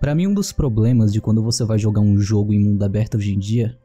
Pra mim, um dos problemas de quando você vai jogar um jogo em mundo aberto hoje em dia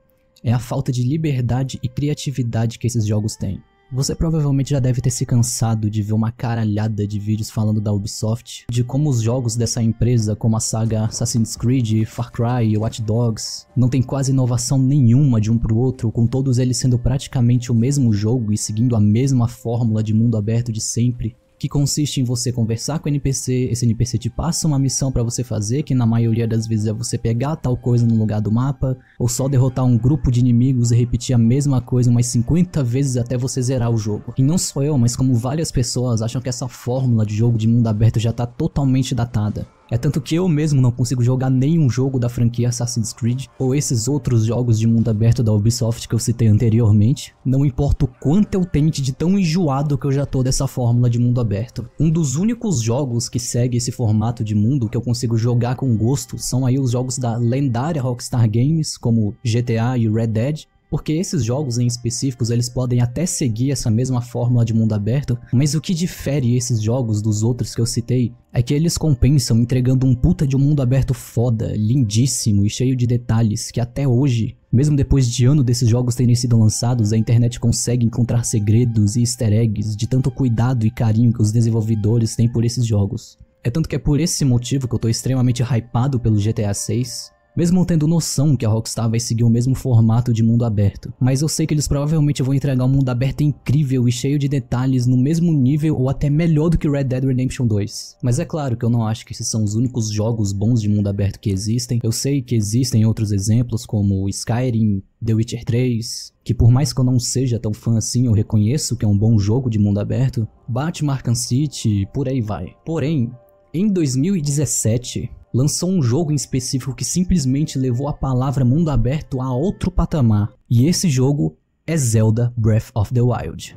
é a falta de liberdade e criatividade que esses jogos têm. Você provavelmente já deve ter se cansado de ver uma caralhada de vídeos falando da Ubisoft, de como os jogos dessa empresa, como a saga Assassin's Creed, Far Cry e Watch Dogs, não tem quase inovação nenhuma de um pro outro, com todos eles sendo praticamente o mesmo jogo e seguindo a mesma fórmula de mundo aberto de sempre, que consiste em você conversar com o NPC, esse NPC te passa uma missão pra você fazer, que na maioria das vezes é você pegar tal coisa no lugar do mapa, ou só derrotar um grupo de inimigos e repetir a mesma coisa umas 50 vezes até você zerar o jogo. E não só eu, mas como várias pessoas acham que essa fórmula de jogo de mundo aberto já tá totalmente datada. É tanto que eu mesmo não consigo jogar nenhum jogo da franquia Assassin's Creed, ou esses outros jogos de mundo aberto da Ubisoft que eu citei anteriormente, não importa o quanto eu tente de tão enjoado que eu já tô dessa fórmula de mundo aberto. Um dos únicos jogos que segue esse formato de mundo que eu consigo jogar com gosto são aí os jogos da lendária Rockstar Games, como GTA e Red Dead, porque esses jogos em específicos eles podem até seguir essa mesma fórmula de mundo aberto, mas o que difere esses jogos dos outros que eu citei é que eles compensam entregando um puta de um mundo aberto foda, lindíssimo e cheio de detalhes que até hoje, mesmo depois de anos desses jogos terem sido lançados, a internet consegue encontrar segredos e easter eggs de tanto cuidado e carinho que os desenvolvedores têm por esses jogos. É tanto que é por esse motivo que eu tô extremamente hypado pelo GTA 6, mesmo tendo noção que a Rockstar vai seguir o mesmo formato de mundo aberto. Mas eu sei que eles provavelmente vão entregar um mundo aberto incrível e cheio de detalhes no mesmo nível ou até melhor do que Red Dead Redemption 2. Mas é claro que eu não acho que esses são os únicos jogos bons de mundo aberto que existem. Eu sei que existem outros exemplos como Skyrim, The Witcher 3, que por mais que eu não seja tão fã assim, eu reconheço que é um bom jogo de mundo aberto, Batman Arkham City e por aí vai. Porém, em 2017... lançou um jogo em específico que simplesmente levou a palavra mundo aberto a outro patamar. E esse jogo é Zelda Breath of the Wild.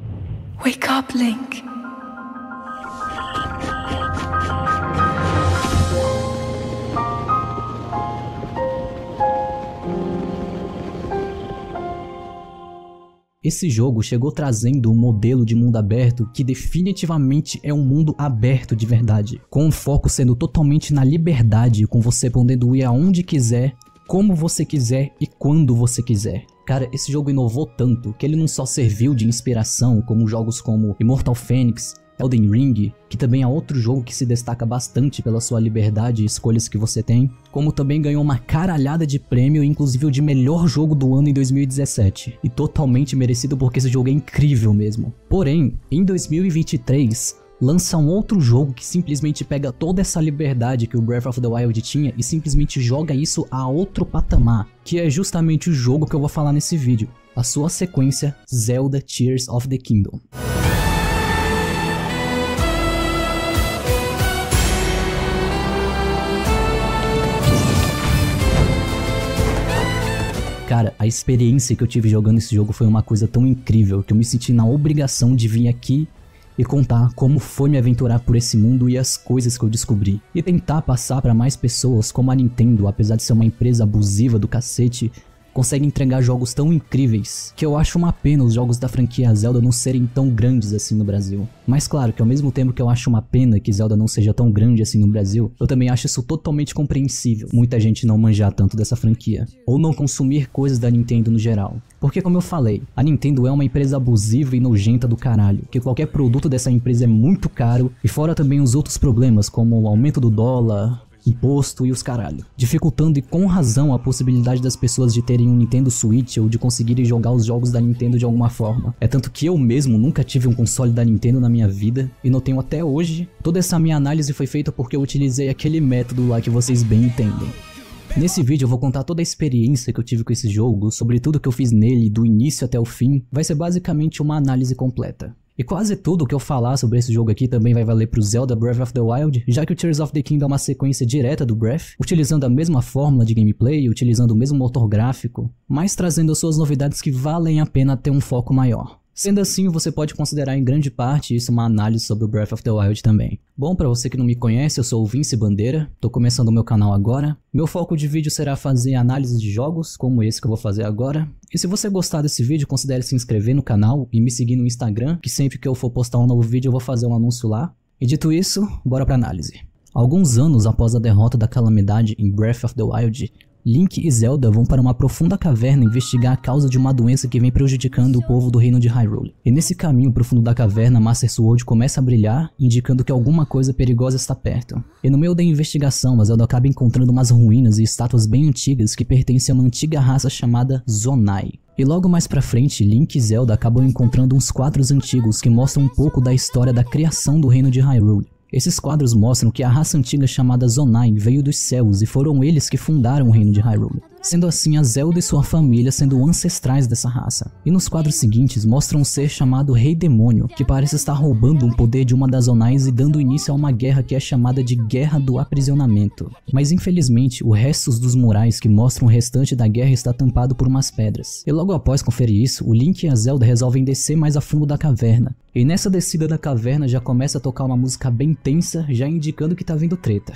Wake up, Link. Esse jogo chegou trazendo um modelo de mundo aberto que definitivamente é um mundo aberto de verdade, com o foco sendo totalmente na liberdade, com você podendo ir aonde quiser, como você quiser e quando você quiser. Cara, esse jogo inovou tanto que ele não só serviu de inspiração como jogos como Immortal Phoenix, Elden Ring, que também é outro jogo que se destaca bastante pela sua liberdade e escolhas que você tem, como também ganhou uma caralhada de prêmio, inclusive o de melhor jogo do ano em 2017, e totalmente merecido porque esse jogo é incrível mesmo. Porém, em 2023, lança um outro jogo que simplesmente pega toda essa liberdade que o Breath of the Wild tinha e simplesmente joga isso a outro patamar, que é justamente o jogo que eu vou falar nesse vídeo, a sua sequência Zelda Tears of the Kingdom. Cara, a experiência que eu tive jogando esse jogo foi uma coisa tão incrível que eu me senti na obrigação de vir aqui e contar como foi me aventurar por esse mundo e as coisas que eu descobri. E tentar passar pra mais pessoas como a Nintendo, apesar de ser uma empresa abusiva do cacete, consegue entregar jogos tão incríveis que eu acho uma pena os jogos da franquia Zelda não serem tão grandes assim no Brasil. Mas claro que ao mesmo tempo que eu acho uma pena que Zelda não seja tão grande assim no Brasil, eu também acho isso totalmente compreensível. Muita gente não manjar tanto dessa franquia, ou não consumir coisas da Nintendo no geral. Porque como eu falei, a Nintendo é uma empresa abusiva e nojenta do caralho, que qualquer produto dessa empresa é muito caro, e fora também os outros problemas como o aumento do dólar, imposto e os caralho, dificultando e com razão a possibilidade das pessoas de terem um Nintendo Switch ou de conseguirem jogar os jogos da Nintendo de alguma forma. É tanto que eu mesmo nunca tive um console da Nintendo na minha vida e não tenho até hoje. Toda essa minha análise foi feita porque eu utilizei aquele método lá que vocês bem entendem. Nesse vídeo eu vou contar toda a experiência que eu tive com esse jogo, sobre tudo que eu fiz nele do início até o fim. Vai ser basicamente uma análise completa. E quase tudo que eu falar sobre esse jogo aqui também vai valer pro Zelda Breath of the Wild, já que o Tears of the Kingdom é uma sequência direta do Breath, utilizando a mesma fórmula de gameplay, utilizando o mesmo motor gráfico, mas trazendo as suas novidades que valem a pena ter um foco maior. Sendo assim, você pode considerar em grande parte isso uma análise sobre o Breath of the Wild também. Bom, pra você que não me conhece, eu sou o Vince Bandeira, tô começando o meu canal agora. Meu foco de vídeo será fazer análise de jogos, como esse que eu vou fazer agora. E se você gostar desse vídeo, considere se inscrever no canal e me seguir no Instagram, que sempre que eu for postar um novo vídeo eu vou fazer um anúncio lá. E dito isso, bora pra análise. Alguns anos após a derrota da calamidade em Breath of the Wild, Link e Zelda vão para uma profunda caverna investigar a causa de uma doença que vem prejudicando o povo do reino de Hyrule. E nesse caminho pro fundo da caverna, Master Sword começa a brilhar, indicando que alguma coisa perigosa está perto. E no meio da investigação, a Zelda acaba encontrando umas ruínas e estátuas bem antigas que pertencem a uma antiga raça chamada Zonai. E logo mais pra frente, Link e Zelda acabam encontrando uns quadros antigos que mostram um pouco da história da criação do reino de Hyrule. Esses quadros mostram que a raça antiga chamada Zonai veio dos céus e foram eles que fundaram o reino de Hyrule. Sendo assim, a Zelda e sua família sendo ancestrais dessa raça. E nos quadros seguintes mostram um ser chamado Rei Demônio, que parece estar roubando um poder de uma das Zonais e dando início a uma guerra que é chamada de Guerra do Aprisionamento. Mas infelizmente, os restos dos murais que mostram o restante da guerra está tampado por umas pedras. E logo após conferir isso, o Link e a Zelda resolvem descer mais a fundo da caverna. E nessa descida da caverna já começa a tocar uma música bem tensa, já indicando que tá vindo treta.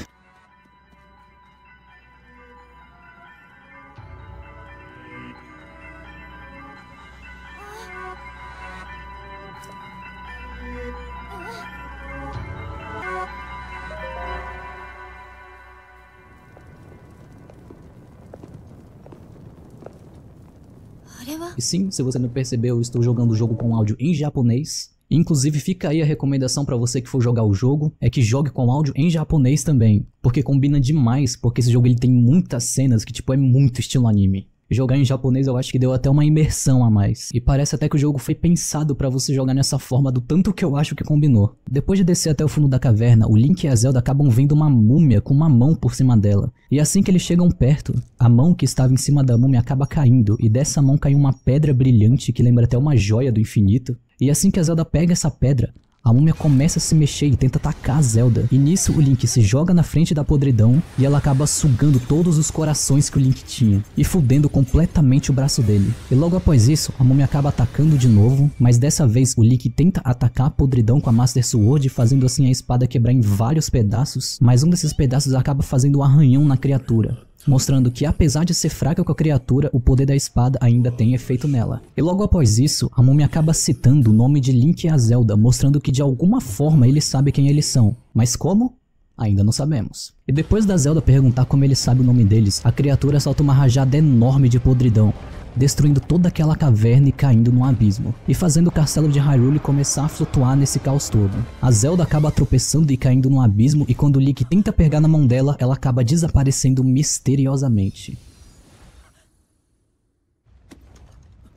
E sim, se você não percebeu, eu estou jogando o jogo com áudio em japonês. Inclusive fica aí a recomendação pra você que for jogar o jogo, é que jogue com áudio em japonês também, porque combina demais, porque esse jogo ele tem muitas cenas que tipo é muito estilo anime. Jogar em japonês eu acho que deu até uma imersão a mais. E parece até que o jogo foi pensado pra você jogar nessa forma do tanto que eu acho que combinou. Depois de descer até o fundo da caverna, o Link e a Zelda acabam vendo uma múmia com uma mão por cima dela. E assim que eles chegam perto, a mão que estava em cima da múmia acaba caindo. E dessa mão cai uma pedra brilhante que lembra até uma joia do infinito. E assim que a Zelda pega essa pedra, a múmia começa a se mexer e tenta atacar a Zelda. E nisso o Link se joga na frente da podridão e ela acaba sugando todos os corações que o Link tinha e fudendo completamente o braço dele. E logo após isso, a múmia acaba atacando de novo, mas dessa vez o Link tenta atacar a podridão com a Master Sword, fazendo assim a espada quebrar em vários pedaços, mas um desses pedaços acaba fazendo um arranhão na criatura, mostrando que apesar de ser fraca com a criatura, o poder da espada ainda tem efeito nela. E logo após isso, a múmia acaba citando o nome de Link e a Zelda, mostrando que de alguma forma ele sabe quem eles são. Mas como? Ainda não sabemos. E depois da Zelda perguntar como ele sabe o nome deles, a criatura solta uma rajada enorme de podridão, destruindo toda aquela caverna e caindo num abismo, e fazendo o castelo de Hyrule começar a flutuar nesse caos todo. A Zelda acaba tropeçando e caindo num abismo, e quando o Link tenta pegar na mão dela, ela acaba desaparecendo misteriosamente.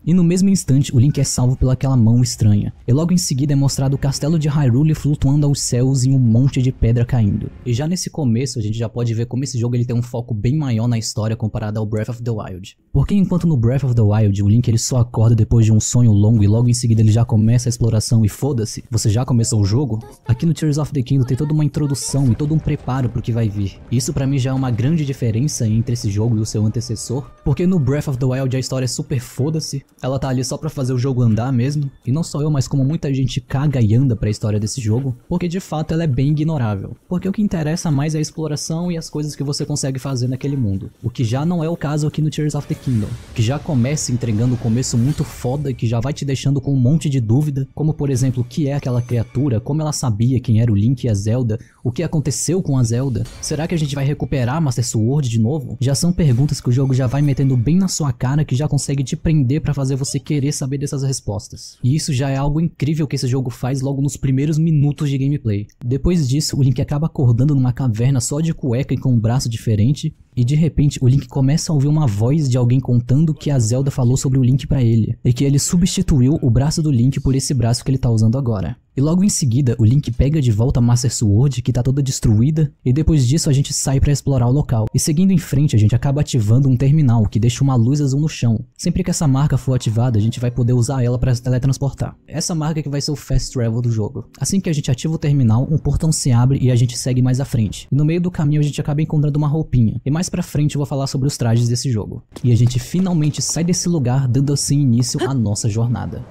E no mesmo instante, o Link é salvo pelaquela mão estranha. E logo em seguida é mostrado o castelo de Hyrule flutuando aos céus em um monte de pedra caindo. E já nesse começo a gente já pode ver como esse jogo ele tem um foco bem maior na história comparado ao Breath of the Wild. Porque enquanto no Breath of the Wild o Link ele só acorda depois de um sonho longo e logo em seguida ele já começa a exploração e foda-se, você já começou o jogo? Aqui no Tears of the Kingdom tem toda uma introdução e todo um preparo pro que vai vir. E isso pra mim já é uma grande diferença entre esse jogo e o seu antecessor. Porque no Breath of the Wild a história é super foda-se. Ela tá ali só pra fazer o jogo andar mesmo, e não só eu, mas como muita gente caga e anda pra história desse jogo, porque de fato ela é bem ignorável. Porque o que interessa mais é a exploração e as coisas que você consegue fazer naquele mundo. O que já não é o caso aqui no Tears of the Kingdom, que já começa entregando um começo muito foda e que já vai te deixando com um monte de dúvida, como por exemplo, o que é aquela criatura, como ela sabia quem era o Link e a Zelda, o que aconteceu com a Zelda, será que a gente vai recuperar a Master Sword de novo? Já são perguntas que o jogo já vai metendo bem na sua cara, que já consegue te prender pra fazer você querer saber dessas respostas. E isso já é algo incrível que esse jogo faz logo nos primeiros minutos de gameplay. Depois disso, o Link acaba acordando numa caverna só de cueca e com um braço diferente, e de repente o Link começa a ouvir uma voz de alguém contando que a Zelda falou sobre o Link pra ele, e que ele substituiu o braço do Link por esse braço que ele tá usando agora. E logo em seguida, o Link pega de volta a Master Sword, que tá toda destruída, e depois disso a gente sai pra explorar o local. E seguindo em frente, a gente acaba ativando um terminal, que deixa uma luz azul no chão. Sempre que essa marca for ativada, a gente vai poder usar ela pra se teletransportar. Essa marca que vai ser o Fast Travel do jogo. Assim que a gente ativa o terminal, um portão se abre e a gente segue mais à frente. E no meio do caminho a gente acaba encontrando uma roupinha. E mais pra frente eu vou falar sobre os trajes desse jogo. E a gente finalmente sai desse lugar, dando assim início à nossa jornada.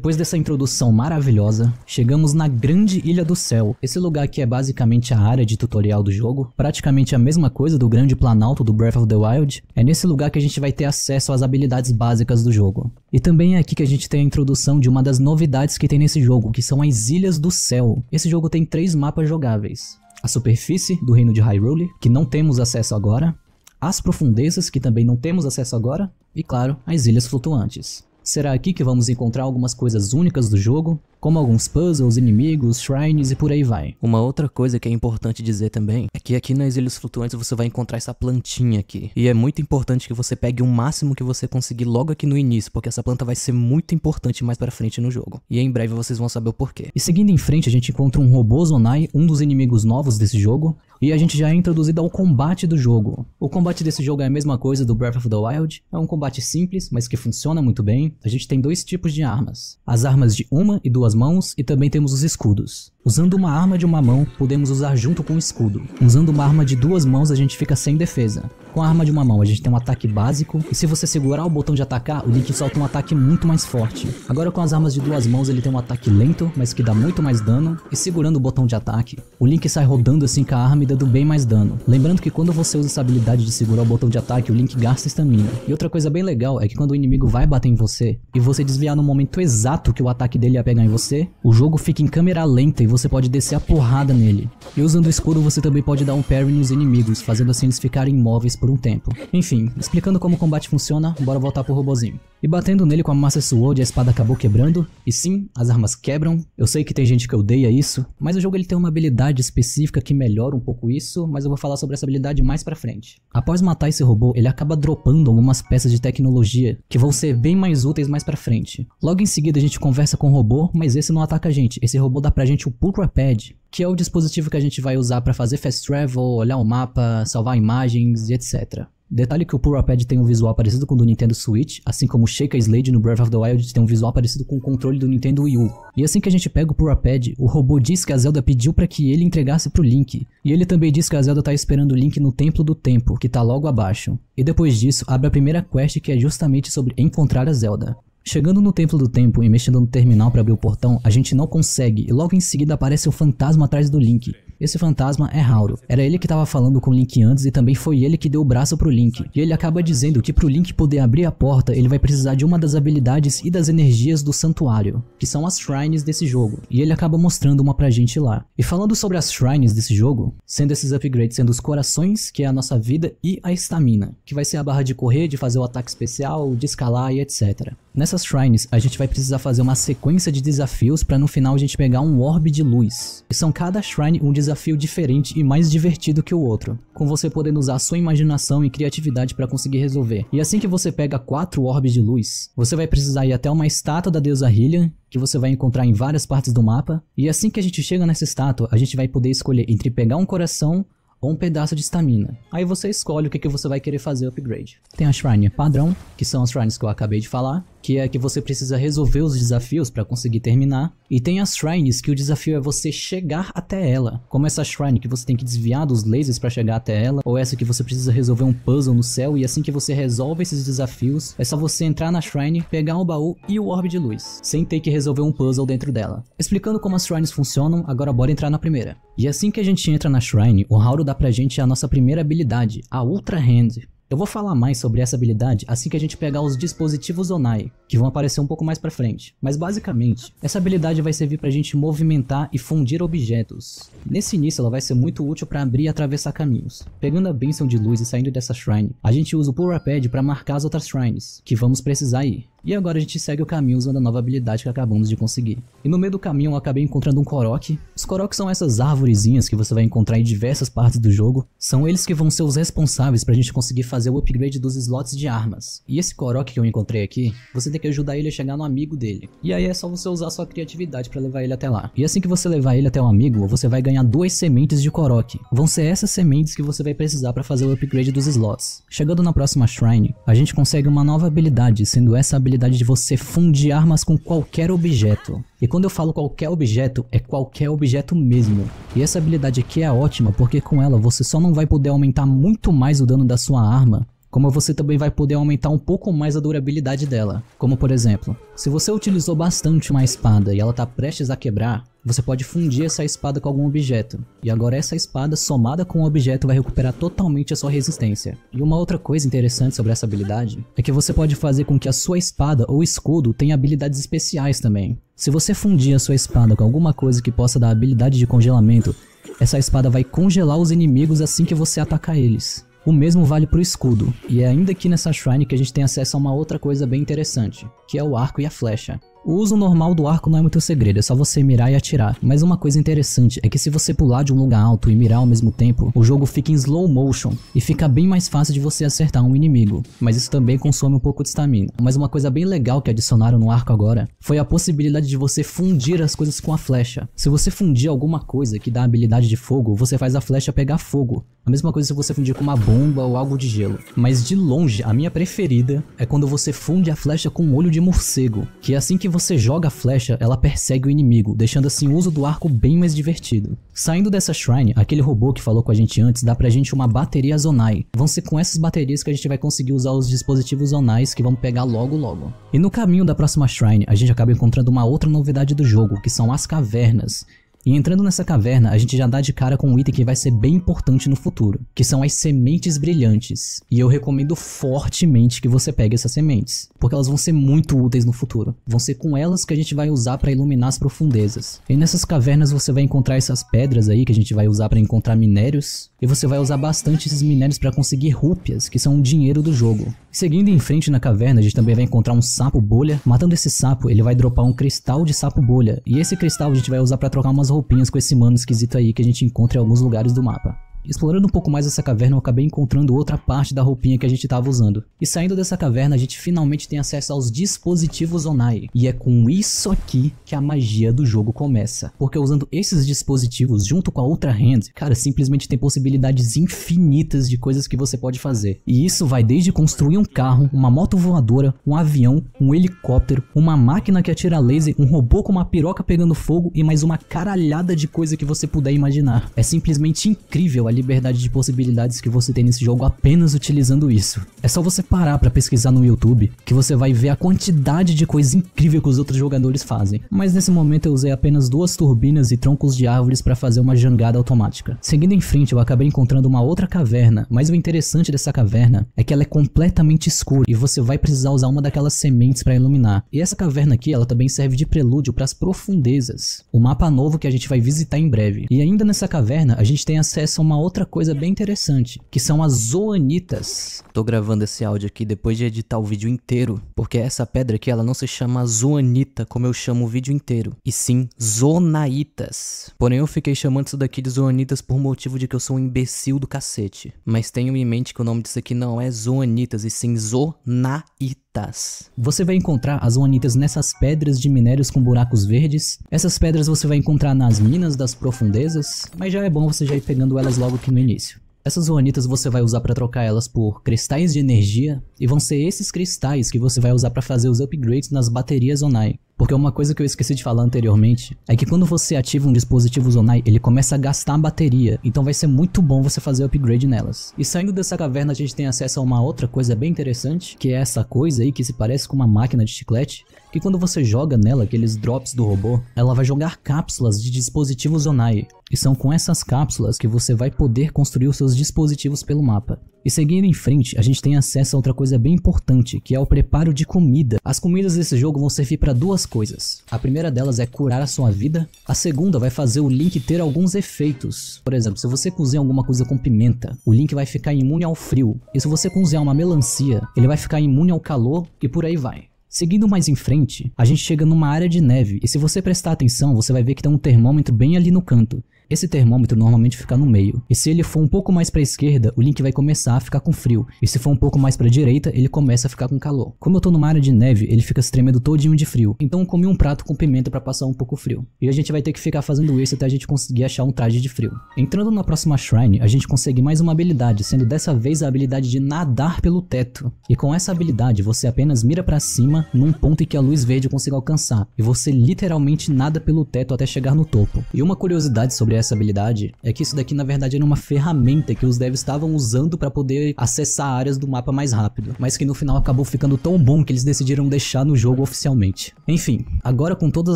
Depois dessa introdução maravilhosa, chegamos na Grande Ilha do Céu. Esse lugar aqui é basicamente a área de tutorial do jogo, praticamente a mesma coisa do Grande Planalto do Breath of the Wild. É nesse lugar que a gente vai ter acesso às habilidades básicas do jogo. E também é aqui que a gente tem a introdução de uma das novidades que tem nesse jogo, que são as Ilhas do Céu. Esse jogo tem 3 mapas jogáveis. A superfície do Reino de Hyrule, que não temos acesso agora. As profundezas, que também não temos acesso agora. E claro, as ilhas flutuantes. Será aqui que vamos encontrar algumas coisas únicas do jogo, como alguns puzzles, inimigos, shrines e por aí vai. Uma outra coisa que é importante dizer também é que aqui nas Ilhas Flutuantes você vai encontrar essa plantinha aqui. E é muito importante que você pegue o máximo que você conseguir logo aqui no início, porque essa planta vai ser muito importante mais pra frente no jogo. E em breve vocês vão saber o porquê. E seguindo em frente a gente encontra um robô Zonai, um dos inimigos novos desse jogo. E a gente já é introduzido ao combate do jogo. O combate desse jogo é a mesma coisa do Breath of the Wild. É um combate simples, mas que funciona muito bem. A gente tem 2 tipos de armas. As armas de 1 e 2 mãos e também temos os escudos. Usando uma arma de uma mão, podemos usar junto com o escudo. Usando uma arma de 2 mãos, a gente fica sem defesa. Com a arma de uma mão, a gente tem um ataque básico, e se você segurar o botão de atacar, o Link solta um ataque muito mais forte. Agora com as armas de 2 mãos, ele tem um ataque lento, mas que dá muito mais dano, e segurando o botão de ataque, o Link sai rodando assim com a arma e dando bem mais dano. Lembrando que quando você usa essa habilidade de segurar o botão de ataque, o Link gasta estamina. E outra coisa bem legal é que quando o inimigo vai bater em você, e você desviar no momento exato que o ataque dele ia pegar em você, o jogo fica em câmera lenta e você pode descer a porrada nele. E usando o escudo você também pode dar um parry nos inimigos, fazendo assim eles ficarem imóveis por um tempo. Enfim, explicando como o combate funciona, bora voltar pro robozinho. E batendo nele com a Master Sword, a espada acabou quebrando. E sim, as armas quebram. Eu sei que tem gente que odeia isso, mas o jogo ele tem uma habilidade específica que melhora um pouco isso, mas eu vou falar sobre essa habilidade mais pra frente. Após matar esse robô, ele acaba dropando algumas peças de tecnologia que vão ser bem mais úteis mais pra frente. Logo em seguida a gente conversa com o robô, mas esse não ataca a gente. Esse robô dá pra gente o Pulra Pad, que é o dispositivo que a gente vai usar pra fazer fast travel, olhar o mapa, salvar imagens e etc. Detalhe que o Pulra Pad tem um visual parecido com o do Nintendo Switch, assim como o Sheikah Slade no Breath of the Wild tem um visual parecido com o controle do Nintendo Wii U. E assim que a gente pega o Pulra Pad, o robô diz que a Zelda pediu pra que ele entregasse pro Link. E ele também diz que a Zelda tá esperando o Link no Templo do Tempo, que tá logo abaixo. E depois disso, abre a primeira quest que é justamente sobre encontrar a Zelda. Chegando no Templo do Tempo e mexendo no terminal para abrir o portão, a gente não consegue e logo em seguida aparece um fantasma atrás do Link. Esse fantasma é Hauro. Era ele que estava falando com o Link antes e também foi ele que deu o braço pro Link. E ele acaba dizendo que pro Link poder abrir a porta, ele vai precisar de uma das habilidades e das energias do santuário, que são as shrines desse jogo. E ele acaba mostrando uma pra gente lá. E falando sobre as shrines desse jogo, sendo esses upgrades sendo os corações, que é a nossa vida, e a estamina, que vai ser a barra de correr, de fazer o ataque especial, de escalar e etc. Nessas shrines, a gente vai precisar fazer uma sequência de desafios para no final a gente pegar um orbe de luz. E são cada shrine um desafio diferente e mais divertido que o outro, com você podendo usar sua imaginação e criatividade para conseguir resolver. E assim que você pega 4 orbes de luz, você vai precisar ir até uma estátua da deusa Hylian, que você vai encontrar em várias partes do mapa. E assim que a gente chega nessa estátua, a gente vai poder escolher entre pegar um coração ou um pedaço de estamina. Aí você escolhe o que você vai querer fazer upgrade. Tem a shrine padrão, que são as shrines que eu acabei de falar, que é que você precisa resolver os desafios para conseguir terminar. E tem as shrines que o desafio é você chegar até ela, como essa shrine que você tem que desviar dos lasers para chegar até ela, ou essa que você precisa resolver um puzzle no céu, e assim que você resolve esses desafios, é só você entrar na shrine, pegar o baú e o orbe de luz, sem ter que resolver um puzzle dentro dela. Explicando como as shrines funcionam, agora bora entrar na primeira. E assim que a gente entra na shrine, o Hauro dá pra gente a nossa primeira habilidade, a Ultra Hand. Eu vou falar mais sobre essa habilidade assim que a gente pegar os dispositivos Zonai, que vão aparecer um pouco mais pra frente. Mas basicamente, essa habilidade vai servir pra gente movimentar e fundir objetos. Nesse início ela vai ser muito útil pra abrir e atravessar caminhos. Pegando a bênção de luz e saindo dessa shrine, a gente usa o Pulra Pad pra marcar as outras shrines, que vamos precisar ir. E agora a gente segue o caminho usando a nova habilidade que acabamos de conseguir. E no meio do caminho eu acabei encontrando um Korok. Os Korok são essas arvorezinhas que você vai encontrar em diversas partes do jogo. São eles que vão ser os responsáveis pra gente conseguir fazer o upgrade dos slots de armas. E esse Korok que eu encontrei aqui, você tem que ajudar ele a chegar no amigo dele. E aí é só você usar sua criatividade pra levar ele até lá. E assim que você levar ele até o amigo, você vai ganhar 2 sementes de Korok. Vão ser essas sementes que você vai precisar pra fazer o upgrade dos slots. Chegando na próxima shrine, a gente consegue uma nova habilidade, sendo essa habilidade de você fundir armas com qualquer objeto. E quando eu falo qualquer objeto, é qualquer objeto mesmo. E essa habilidade aqui é ótima porque com ela você só não vai poder aumentar muito mais o dano da sua arma, como você também vai poder aumentar um pouco mais a durabilidade dela. Como por exemplo, se você utilizou bastante uma espada e ela tá prestes a quebrar, você pode fundir essa espada com algum objeto, e agora essa espada somada com o objeto vai recuperar totalmente a sua resistência. E uma outra coisa interessante sobre essa habilidade é que você pode fazer com que a sua espada ou escudo tenha habilidades especiais também. Se você fundir a sua espada com alguma coisa que possa dar habilidade de congelamento, essa espada vai congelar os inimigos assim que você atacar eles. O mesmo vale pro escudo, e é ainda aqui nessa shrine que a gente tem acesso a uma outra coisa bem interessante, que é o arco e a flecha. O uso normal do arco não é muito segredo, é só você mirar e atirar. Mas uma coisa interessante é que se você pular de um lugar alto e mirar ao mesmo tempo, o jogo fica em slow motion e fica bem mais fácil de você acertar um inimigo. Mas isso também consome um pouco de stamina. Mas uma coisa bem legal que adicionaram no arco agora foi a possibilidade de você fundir as coisas com a flecha. Se você fundir alguma coisa que dá habilidade de fogo, você faz a flecha pegar fogo. A mesma coisa se você fundir com uma bomba ou algo de gelo. Mas de longe, a minha preferida é quando você funde a flecha com um olho de morcego, que assim que você joga a flecha, ela persegue o inimigo, deixando assim o uso do arco bem mais divertido. Saindo dessa shrine, aquele robô que falou com a gente antes dá pra gente uma bateria zonai. Vão ser com essas baterias que a gente vai conseguir usar os dispositivos zonais que vamos pegar logo logo. E no caminho da próxima shrine, a gente acaba encontrando uma outra novidade do jogo, que são as cavernas. E entrando nessa caverna, a gente já dá de cara com um item que vai ser bem importante no futuro, que são as sementes brilhantes. E eu recomendo fortemente que você pegue essas sementes, porque elas vão ser muito úteis no futuro. Vão ser com elas que a gente vai usar para iluminar as profundezas. E nessas cavernas você vai encontrar essas pedras aí que a gente vai usar para encontrar minérios, e você vai usar bastante esses minérios para conseguir rúpias, que são o dinheiro do jogo. E seguindo em frente na caverna, a gente também vai encontrar um sapo bolha. Matando esse sapo, ele vai dropar um cristal de sapo bolha, e esse cristal a gente vai usar para trocar umas roupinhas com esse mano esquisito aí que a gente encontra em alguns lugares do mapa. Explorando um pouco mais essa caverna, eu acabei encontrando outra parte da roupinha que a gente tava usando. E saindo dessa caverna, a gente finalmente tem acesso aos dispositivos zonai. E é com isso aqui que a magia do jogo começa. Porque usando esses dispositivos junto com a outra hand, cara, simplesmente tem possibilidades infinitas de coisas que você pode fazer. E isso vai desde construir um carro, uma moto voadora, um avião, um helicóptero, uma máquina que atira laser, um robô com uma piroca pegando fogo e mais uma caralhada de coisa que você puder imaginar. É simplesmente incrível a liberdade de possibilidades que você tem nesse jogo apenas utilizando isso. É só você parar pra pesquisar no YouTube que você vai ver a quantidade de coisa incrível que os outros jogadores fazem. Mas nesse momento eu usei apenas 2 turbinas e troncos de árvores pra fazer uma jangada automática. Seguindo em frente eu acabei encontrando uma outra caverna, mas o interessante dessa caverna é que ela é completamente escura e você vai precisar usar uma daquelas sementes pra iluminar. E essa caverna aqui ela também serve de prelúdio pras profundezas, o mapa novo que a gente vai visitar em breve. E ainda nessa caverna a gente tem acesso a uma outra coisa bem interessante, que são as zoanitas. Tô gravando esse áudio aqui depois de editar o vídeo inteiro, porque essa pedra aqui ela não se chama zoanita como eu chamo o vídeo inteiro, e sim zonaitas. Porém eu fiquei chamando isso daqui de zoanitas por motivo de que eu sou um imbecil do cacete. Mas tenham em mente que o nome disso aqui não é zoanitas, e sim zonaitas. Você vai encontrar as zoanitas nessas pedras de minérios com buracos verdes. Essas pedras você vai encontrar nas minas das profundezas, mas já é bom você já ir pegando elas logo aqui no início. Essas zoanitas você vai usar para trocar elas por cristais de energia, e vão ser esses cristais que você vai usar para fazer os upgrades nas baterias zonai. Porque uma coisa que eu esqueci de falar anteriormente é que quando você ativa um dispositivo zonai, ele começa a gastar a bateria, então vai ser muito bom você fazer upgrade nelas. E saindo dessa caverna a gente tem acesso a uma outra coisa bem interessante, que é essa coisa aí que se parece com uma máquina de chiclete, que quando você joga nela aqueles drops do robô, ela vai jogar cápsulas de dispositivos zonai. E são com essas cápsulas que você vai poder construir os seus dispositivos pelo mapa. E seguindo em frente, a gente tem acesso a outra coisa bem importante, que é o preparo de comida. As comidas desse jogo vão servir para 2 coisas. A primeira delas é curar a sua vida. A segunda vai fazer o Link ter alguns efeitos. Por exemplo, se você cozinhar alguma coisa com pimenta, o Link vai ficar imune ao frio. E se você cozinhar uma melancia, ele vai ficar imune ao calor e por aí vai. Seguindo mais em frente, a gente chega numa área de neve, e se você prestar atenção, você vai ver que tem um termômetro bem ali no canto. Esse termômetro normalmente fica no meio, e se ele for um pouco mais para a esquerda, o Link vai começar a ficar com frio, e se for um pouco mais para a direita, ele começa a ficar com calor. Como eu tô numa área de neve, ele fica se tremendo todinho de frio, então eu comi um prato com pimenta para passar um pouco frio. E a gente vai ter que ficar fazendo isso até a gente conseguir achar um traje de frio. Entrando na próxima shrine, a gente consegue mais uma habilidade, sendo dessa vez a habilidade de nadar pelo teto. E com essa habilidade, você apenas mira para cima, num ponto em que a luz verde consiga alcançar, e você literalmente nada pelo teto até chegar no topo. E uma curiosidade sobre essa habilidade é que isso daqui na verdade era uma ferramenta que os devs estavam usando para poder acessar áreas do mapa mais rápido, mas que no final acabou ficando tão bom que eles decidiram deixar no jogo oficialmente. Enfim, agora com todas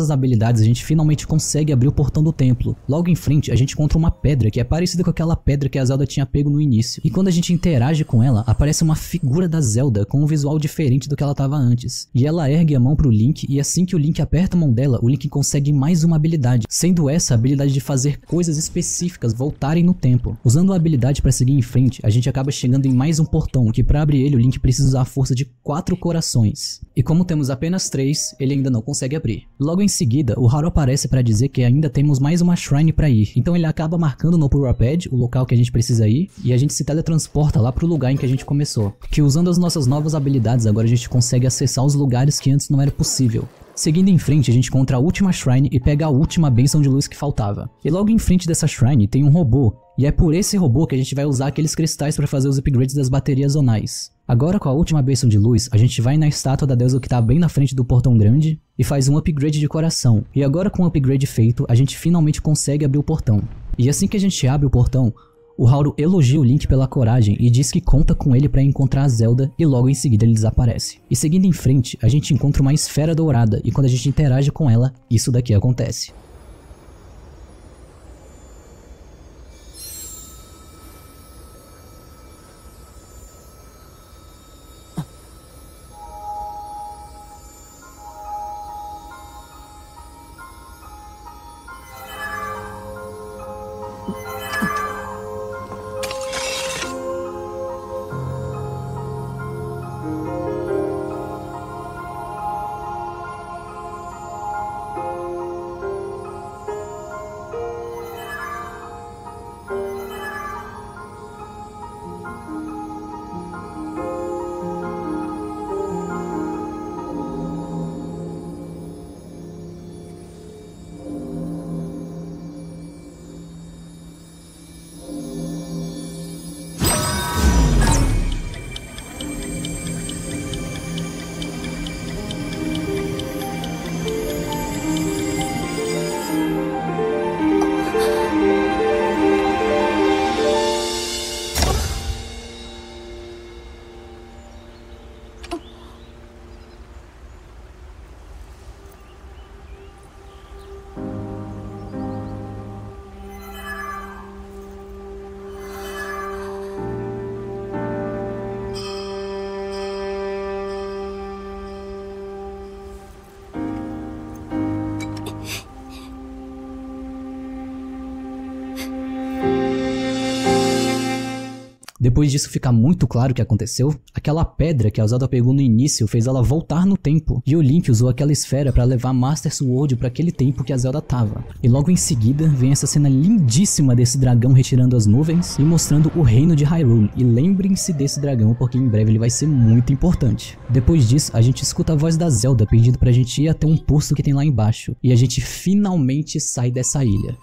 as habilidades a gente finalmente consegue abrir o portão do templo. Logo em frente a gente encontra uma pedra que é parecida com aquela pedra que a Zelda tinha pego no início, e quando a gente interage com ela, aparece uma figura da Zelda com um visual diferente do que ela estava antes, e ela ergue a mão pro Link, e assim que o Link aperta a mão dela, o Link consegue mais uma habilidade, sendo essa a habilidade de fazer coisas específicas voltarem no tempo. Usando a habilidade para seguir em frente, a gente acaba chegando em mais um portão, que para abrir ele o Link precisa usar a força de 4 corações, e como temos apenas 3, ele ainda não consegue abrir. Logo em seguida, o Haru aparece para dizer que ainda temos mais uma shrine para ir, então ele acaba marcando no Pura Pad o local que a gente precisa ir, e a gente se teletransporta lá pro lugar em que a gente começou, que usando as nossas novas habilidades agora a gente consegue acessar os lugares que antes não era possível. Seguindo em frente, a gente encontra a última shrine e pega a última bênção de luz que faltava. E logo em frente dessa shrine tem um robô, e é por esse robô que a gente vai usar aqueles cristais para fazer os upgrades das baterias zonais. Agora com a última bênção de luz, a gente vai na estátua da deusa que tá bem na frente do portão grande e faz um upgrade de coração. E agora com o upgrade feito, a gente finalmente consegue abrir o portão. E assim que a gente abre o portão, o Haru elogia o Link pela coragem e diz que conta com ele para encontrar a Zelda, e logo em seguida ele desaparece. E seguindo em frente, a gente encontra uma esfera dourada, e quando a gente interage com ela, isso daqui acontece. Depois disso ficar muito claro o que aconteceu, aquela pedra que a Zelda pegou no início fez ela voltar no tempo, e o Link usou aquela esfera para levar Master Sword para aquele tempo que a Zelda tava. E logo em seguida vem essa cena lindíssima desse dragão retirando as nuvens e mostrando o reino de Hyrule, e lembrem-se desse dragão porque em breve ele vai ser muito importante. Depois disso a gente escuta a voz da Zelda pedindo pra gente ir até um poço que tem lá embaixo, e a gente finalmente sai dessa ilha.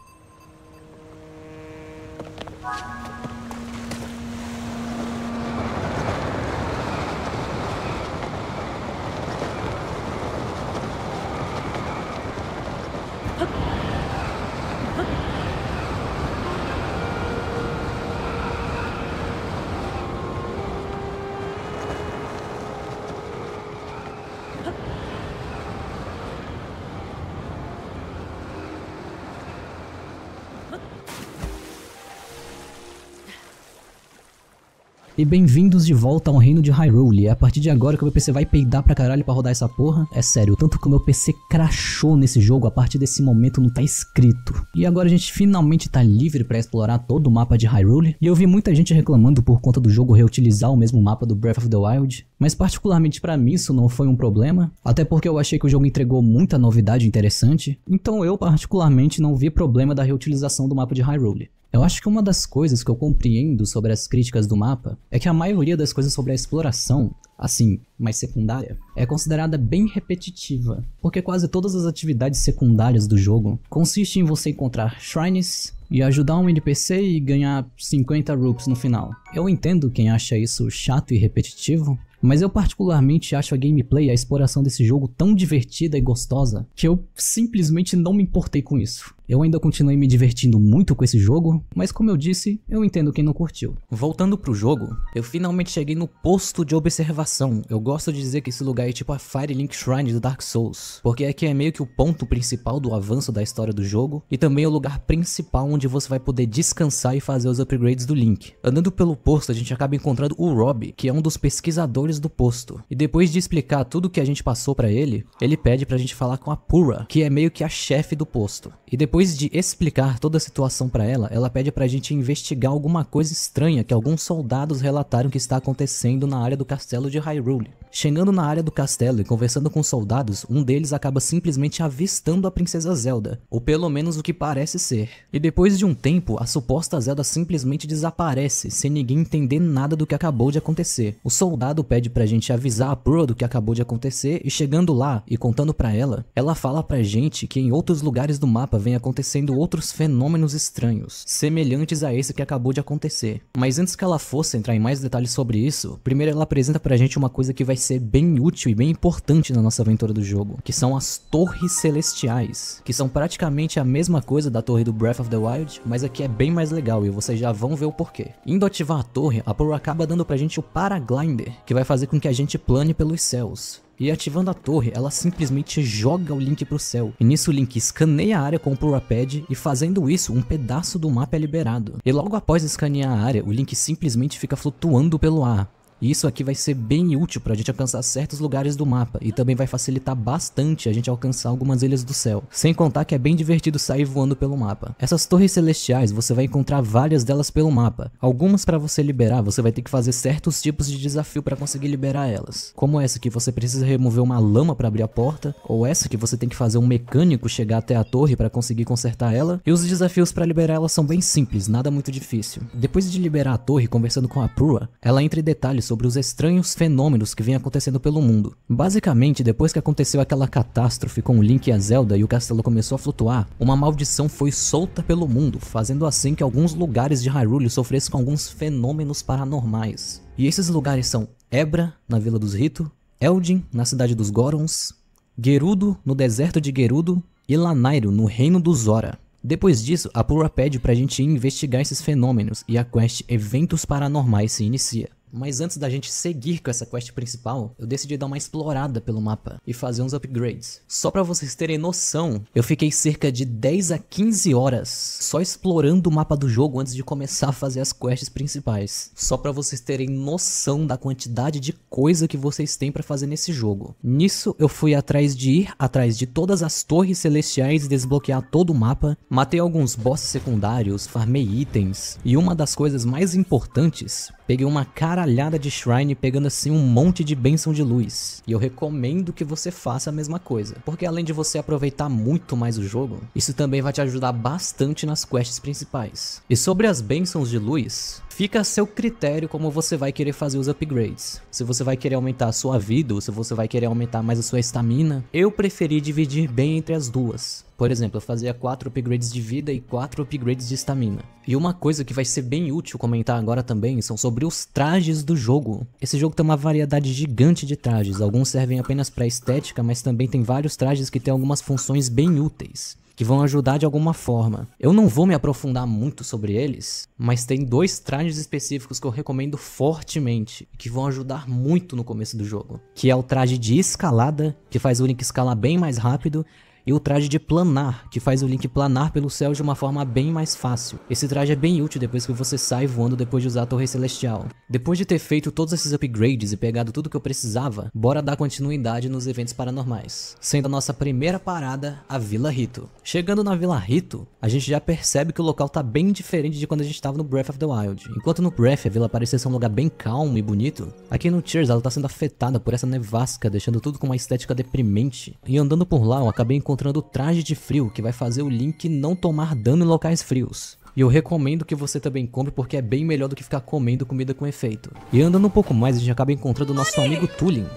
E bem-vindos de volta ao reino de Hyrule. A partir de agora que o meu PC vai peidar pra caralho pra rodar essa porra. É sério, tanto que o meu PC crashou nesse jogo, a partir desse momento não tá escrito. E agora a gente finalmente tá livre pra explorar todo o mapa de Hyrule. E eu vi muita gente reclamando por conta do jogo reutilizar o mesmo mapa do Breath of the Wild, mas particularmente pra mim isso não foi um problema, até porque eu achei que o jogo entregou muita novidade interessante. Então eu particularmente não vi problema da reutilização do mapa de Hyrule. Eu acho que uma das coisas que eu compreendo sobre as críticas do mapa é que a maioria das coisas sobre a exploração, assim, mais secundária, é considerada bem repetitiva, porque quase todas as atividades secundárias do jogo consistem em você encontrar shrines e ajudar um NPC e ganhar 50 rupees no final. Eu entendo quem acha isso chato e repetitivo, mas eu particularmente acho a gameplay e a exploração desse jogo tão divertida e gostosa que eu simplesmente não me importei com isso. Eu ainda continuei me divertindo muito com esse jogo, mas como eu disse, eu entendo quem não curtiu. Voltando pro jogo, eu finalmente cheguei no posto de observação. Eu gosto de dizer que esse lugar é tipo a Firelink Shrine do Dark Souls, porque aqui é meio que o ponto principal do avanço da história do jogo, e também é o lugar principal onde você vai poder descansar e fazer os upgrades do Link. Andando pelo posto, a gente acaba encontrando o Rob, que é um dos pesquisadores do posto, e depois de explicar tudo que a gente passou pra ele, ele pede pra gente falar com a Purah, que é meio que a chefe do posto. E depois de explicar toda a situação pra ela, ela pede pra gente investigar alguma coisa estranha que alguns soldados relataram que está acontecendo na área do castelo de Hyrule. Chegando na área do castelo e conversando com os soldados, um deles acaba simplesmente avistando a princesa Zelda, ou pelo menos o que parece ser. E depois de um tempo, a suposta Zelda simplesmente desaparece, sem ninguém entender nada do que acabou de acontecer. O soldado pede pra gente avisar a Purah do que acabou de acontecer, e chegando lá e contando pra ela, ela fala pra gente que em outros lugares do mapa vem acontecendo outros fenômenos estranhos, semelhantes a esse que acabou de acontecer. Mas antes que ela fosse entrar em mais detalhes sobre isso, primeiro ela apresenta pra gente uma coisa que vai ser bem útil e bem importante na nossa aventura do jogo, que são as Torres Celestiais, que são praticamente a mesma coisa da torre do Breath of the Wild, mas aqui é bem mais legal e vocês já vão ver o porquê. Indo ativar a torre, a Purah acaba dando pra gente o Paraglider, que vai fazer com que a gente plane pelos céus. E ativando a torre, ela simplesmente joga o Link pro céu. E nisso o Link escaneia a área com o Purah Pad, e fazendo isso, um pedaço do mapa é liberado. E logo após escanear a área, o Link simplesmente fica flutuando pelo ar. E isso aqui vai ser bem útil pra gente alcançar certos lugares do mapa, e também vai facilitar bastante a gente alcançar algumas ilhas do céu. Sem contar que é bem divertido sair voando pelo mapa. Essas torres celestiais, você vai encontrar várias delas pelo mapa. Algumas pra você liberar, você vai ter que fazer certos tipos de desafio pra conseguir liberar elas. Como essa que você precisa remover uma lama pra abrir a porta, ou essa que você tem que fazer um mecânico chegar até a torre pra conseguir consertar ela. E os desafios pra liberar ela são bem simples, nada muito difícil. Depois de liberar a torre, conversando com a Purah, ela entra em detalhes sobre os estranhos fenômenos que vêm acontecendo pelo mundo. Basicamente, depois que aconteceu aquela catástrofe com o Link e a Zelda e o castelo começou a flutuar, uma maldição foi solta pelo mundo, fazendo assim que alguns lugares de Hyrule sofressem com alguns fenômenos paranormais. E esses lugares são Ebra, na Vila dos Rito, Eldin, na cidade dos Gorons, Gerudo, no deserto de Gerudo, e Lanayru, no reino do Zora. Depois disso, a Purah pede pra gente ir investigar esses fenômenos e a quest Eventos Paranormais se inicia. Mas antes da gente seguir com essa quest principal, eu decidi dar uma explorada pelo mapa e fazer uns upgrades. Só pra vocês terem noção, eu fiquei cerca de 10 a 15 horas só explorando o mapa do jogo antes de começar a fazer as quests principais. Só pra vocês terem noção da quantidade de coisa que vocês têm pra fazer nesse jogo. Nisso, eu fui atrás de ir atrás de todas as torres celestiais e desbloquear todo o mapa. Matei alguns bosses secundários, farmei itens. E uma das coisas mais importantes, peguei uma caralhada de shrine pegando assim um monte de bênção de luz. E eu recomendo que você faça a mesma coisa, porque além de você aproveitar muito mais o jogo, isso também vai te ajudar bastante nas quests principais. E sobre as bênçãos de luz, fica a seu critério como você vai querer fazer os upgrades. Se você vai querer aumentar a sua vida ou se você vai querer aumentar mais a sua estamina. Eu preferi dividir bem entre as duas. Por exemplo, eu fazia 4 upgrades de vida e 4 upgrades de estamina. E uma coisa que vai ser bem útil comentar agora também são sobre os trajes do jogo. Esse jogo tem uma variedade gigante de trajes. Alguns servem apenas para estética, mas também tem vários trajes que têm algumas funções bem úteis, que vão ajudar de alguma forma. Eu não vou me aprofundar muito sobre eles, mas tem 2 trajes específicos que eu recomendo fortemente, que vão ajudar muito no começo do jogo. Que é o traje de escalada, que faz o Link escalar bem mais rápido, e o traje de planar, que faz o Link planar pelo céu de uma forma bem mais fácil. Esse traje é bem útil depois que você sai voando depois de usar a Torre Celestial. Depois de ter feito todos esses upgrades e pegado tudo que eu precisava, bora dar continuidade nos eventos paranormais. Sendo a nossa primeira parada, a Vila Rito. Chegando na Vila Rito, a gente já percebe que o local tá bem diferente de quando a gente tava no Breath of the Wild. Enquanto no Breath a vila parecia ser um lugar bem calmo e bonito, aqui no Tears ela tá sendo afetada por essa nevasca, deixando tudo com uma estética deprimente. E andando por lá eu acabei encontrando o traje de frio, que vai fazer o Link não tomar dano em locais frios. E eu recomendo que você também compre porque é bem melhor do que ficar comendo comida com efeito. E andando um pouco mais a gente acaba encontrando o nosso amigo Tulin.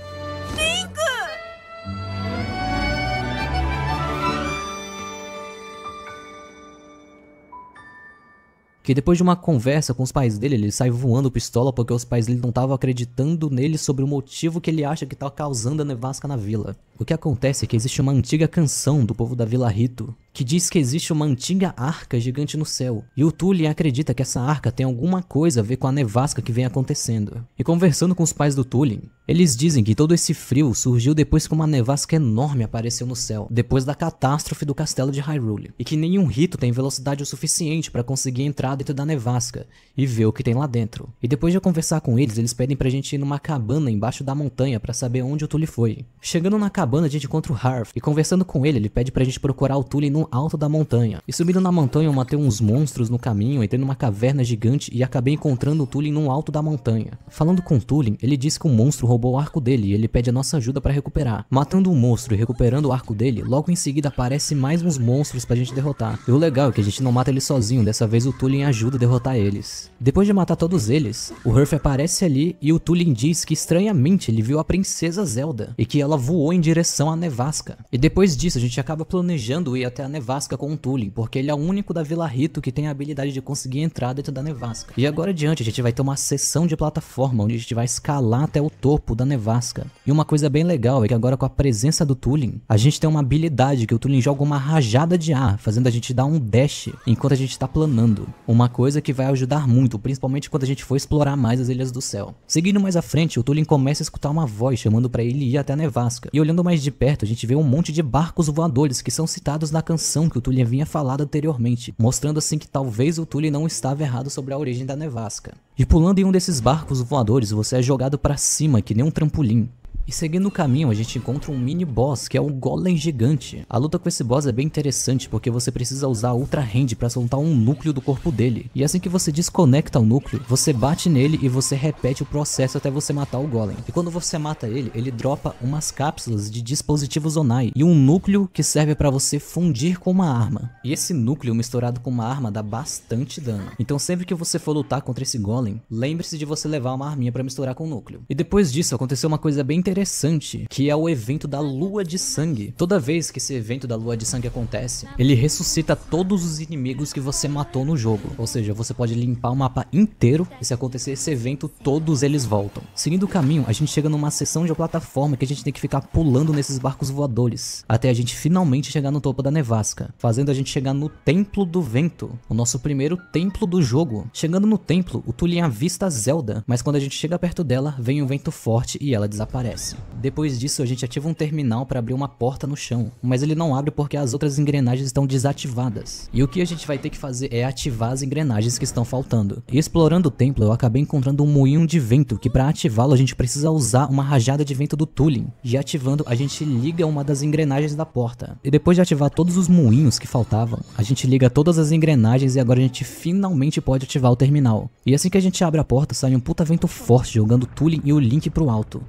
Que depois de uma conversa com os pais dele, ele sai voando pistola porque os pais dele não estavam acreditando nele sobre o motivo que ele acha que tá causando a nevasca na vila. O que acontece é que existe uma antiga canção do povo da Vila Rito que diz que existe uma antiga arca gigante no céu, e o Tulin acredita que essa arca tem alguma coisa a ver com a nevasca que vem acontecendo. E conversando com os pais do Tulin, eles dizem que todo esse frio surgiu depois que uma nevasca enorme apareceu no céu, depois da catástrofe do castelo de Hyrule, e que nenhum rito tem velocidade o suficiente para conseguir entrar dentro da nevasca e ver o que tem lá dentro. E depois de eu conversar com eles pedem pra gente ir numa cabana embaixo da montanha para saber onde o Tulin foi. Chegando na cabana a gente encontra o Harf, e conversando com ele pede pra gente procurar o Tulin no alto da montanha. E subindo na montanha eu matei uns monstros no caminho, entrei numa caverna gigante e acabei encontrando o Tulin no alto da montanha. Falando com o Tulin, ele diz que um monstro roubou o arco dele e ele pede a nossa ajuda para recuperar. Matando um monstro e recuperando o arco dele, logo em seguida aparecem mais uns monstros pra gente derrotar. E o legal é que a gente não mata ele sozinho, dessa vez o Tulin ajuda a derrotar eles. Depois de matar todos eles, o Harf aparece ali e o Tulin diz que estranhamente ele viu a princesa Zelda e que ela voou em direção à nevasca. E depois disso a gente acaba planejando ir até a nevasca com o Tulin, porque ele é o único da Vila Rito que tem a habilidade de conseguir entrar dentro da nevasca. E agora adiante a gente vai ter uma sessão de plataforma onde a gente vai escalar até o topo da nevasca. E uma coisa bem legal é que agora com a presença do Tulin, a gente tem uma habilidade que o Tulin joga uma rajada de ar, fazendo a gente dar um dash enquanto a gente tá planando. Uma coisa que vai ajudar muito, principalmente quando a gente for explorar mais as Ilhas do Céu. Seguindo mais à frente, o Tulin começa a escutar uma voz chamando pra ele ir até a nevasca. E olhando mais de perto, a gente vê um monte de barcos voadores que são citados na canção que o Tulin havia falado anteriormente, mostrando assim que talvez o Tulin não estava errado sobre a origem da nevasca. E pulando em um desses barcos voadores, você é jogado pra cima que nem um trampolim. E seguindo o caminho a gente encontra um mini boss que é o Golem Gigante. A luta com esse boss é bem interessante porque você precisa usar a Ultra Hand para soltar um núcleo do corpo dele. E assim que você desconecta o núcleo, você bate nele e você repete o processo até você matar o Golem. E quando você mata ele, ele dropa umas cápsulas de dispositivos Zonai e um núcleo que serve para você fundir com uma arma. E esse núcleo misturado com uma arma dá bastante dano. Então sempre que você for lutar contra esse Golem, lembre-se de você levar uma arminha para misturar com o núcleo. E depois disso aconteceu uma coisa bem interessante, que é o evento da Lua de Sangue. Toda vez que esse evento da Lua de Sangue acontece, ele ressuscita todos os inimigos que você matou no jogo. Ou seja, você pode limpar o mapa inteiro e se acontecer esse evento, todos eles voltam. Seguindo o caminho, a gente chega numa seção de plataforma que a gente tem que ficar pulando nesses barcos voadores, até a gente finalmente chegar no topo da nevasca, fazendo a gente chegar no Templo do Vento, o nosso primeiro templo do jogo. Chegando no templo, o Tulin avista a Zelda, mas quando a gente chega perto dela, vem um vento forte e ela desaparece. Depois disso a gente ativa um terminal para abrir uma porta no chão, mas ele não abre porque as outras engrenagens estão desativadas. E o que a gente vai ter que fazer é ativar as engrenagens que estão faltando. E explorando o templo eu acabei encontrando um moinho de vento que para ativá-lo a gente precisa usar uma rajada de vento do Tulin. E ativando a gente liga uma das engrenagens da porta. E depois de ativar todos os moinhos que faltavam, a gente liga todas as engrenagens e agora a gente finalmente pode ativar o terminal. E assim que a gente abre a porta sai um puta vento forte jogando o Tulin e o Link pro alto.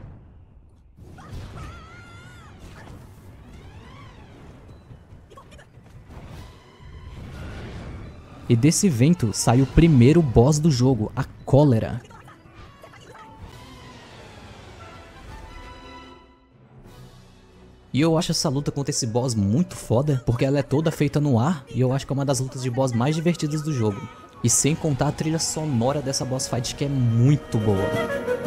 E desse vento sai o primeiro boss do jogo, a Cólera. E eu acho essa luta contra esse boss muito foda, porque ela é toda feita no ar, e eu acho que é uma das lutas de boss mais divertidas do jogo. E sem contar a trilha sonora dessa boss fight que é muito boa.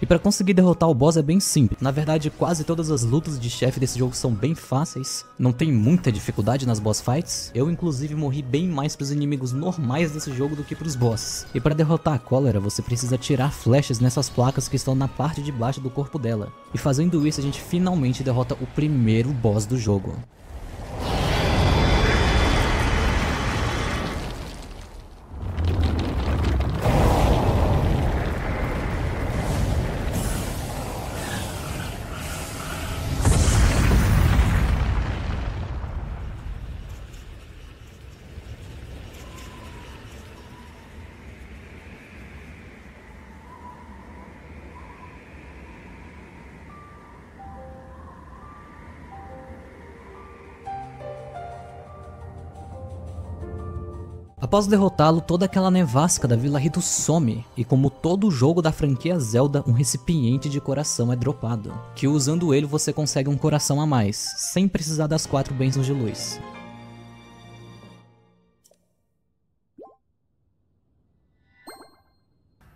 E pra conseguir derrotar o boss é bem simples. Na verdade, quase todas as lutas de chefe desse jogo são bem fáceis. Não tem muita dificuldade nas boss fights. Eu, inclusive, morri bem mais pros inimigos normais desse jogo do que pros bosses. E pra derrotar a Cólera, você precisa atirar flechas nessas placas que estão na parte de baixo do corpo dela. E fazendo isso, a gente finalmente derrota o primeiro boss do jogo. Após derrotá-lo, toda aquela nevasca da Vila Rito some, e como todo jogo da franquia Zelda, um recipiente de coração é dropado, que usando ele você consegue um coração a mais, sem precisar das 4 bênçãos de luz.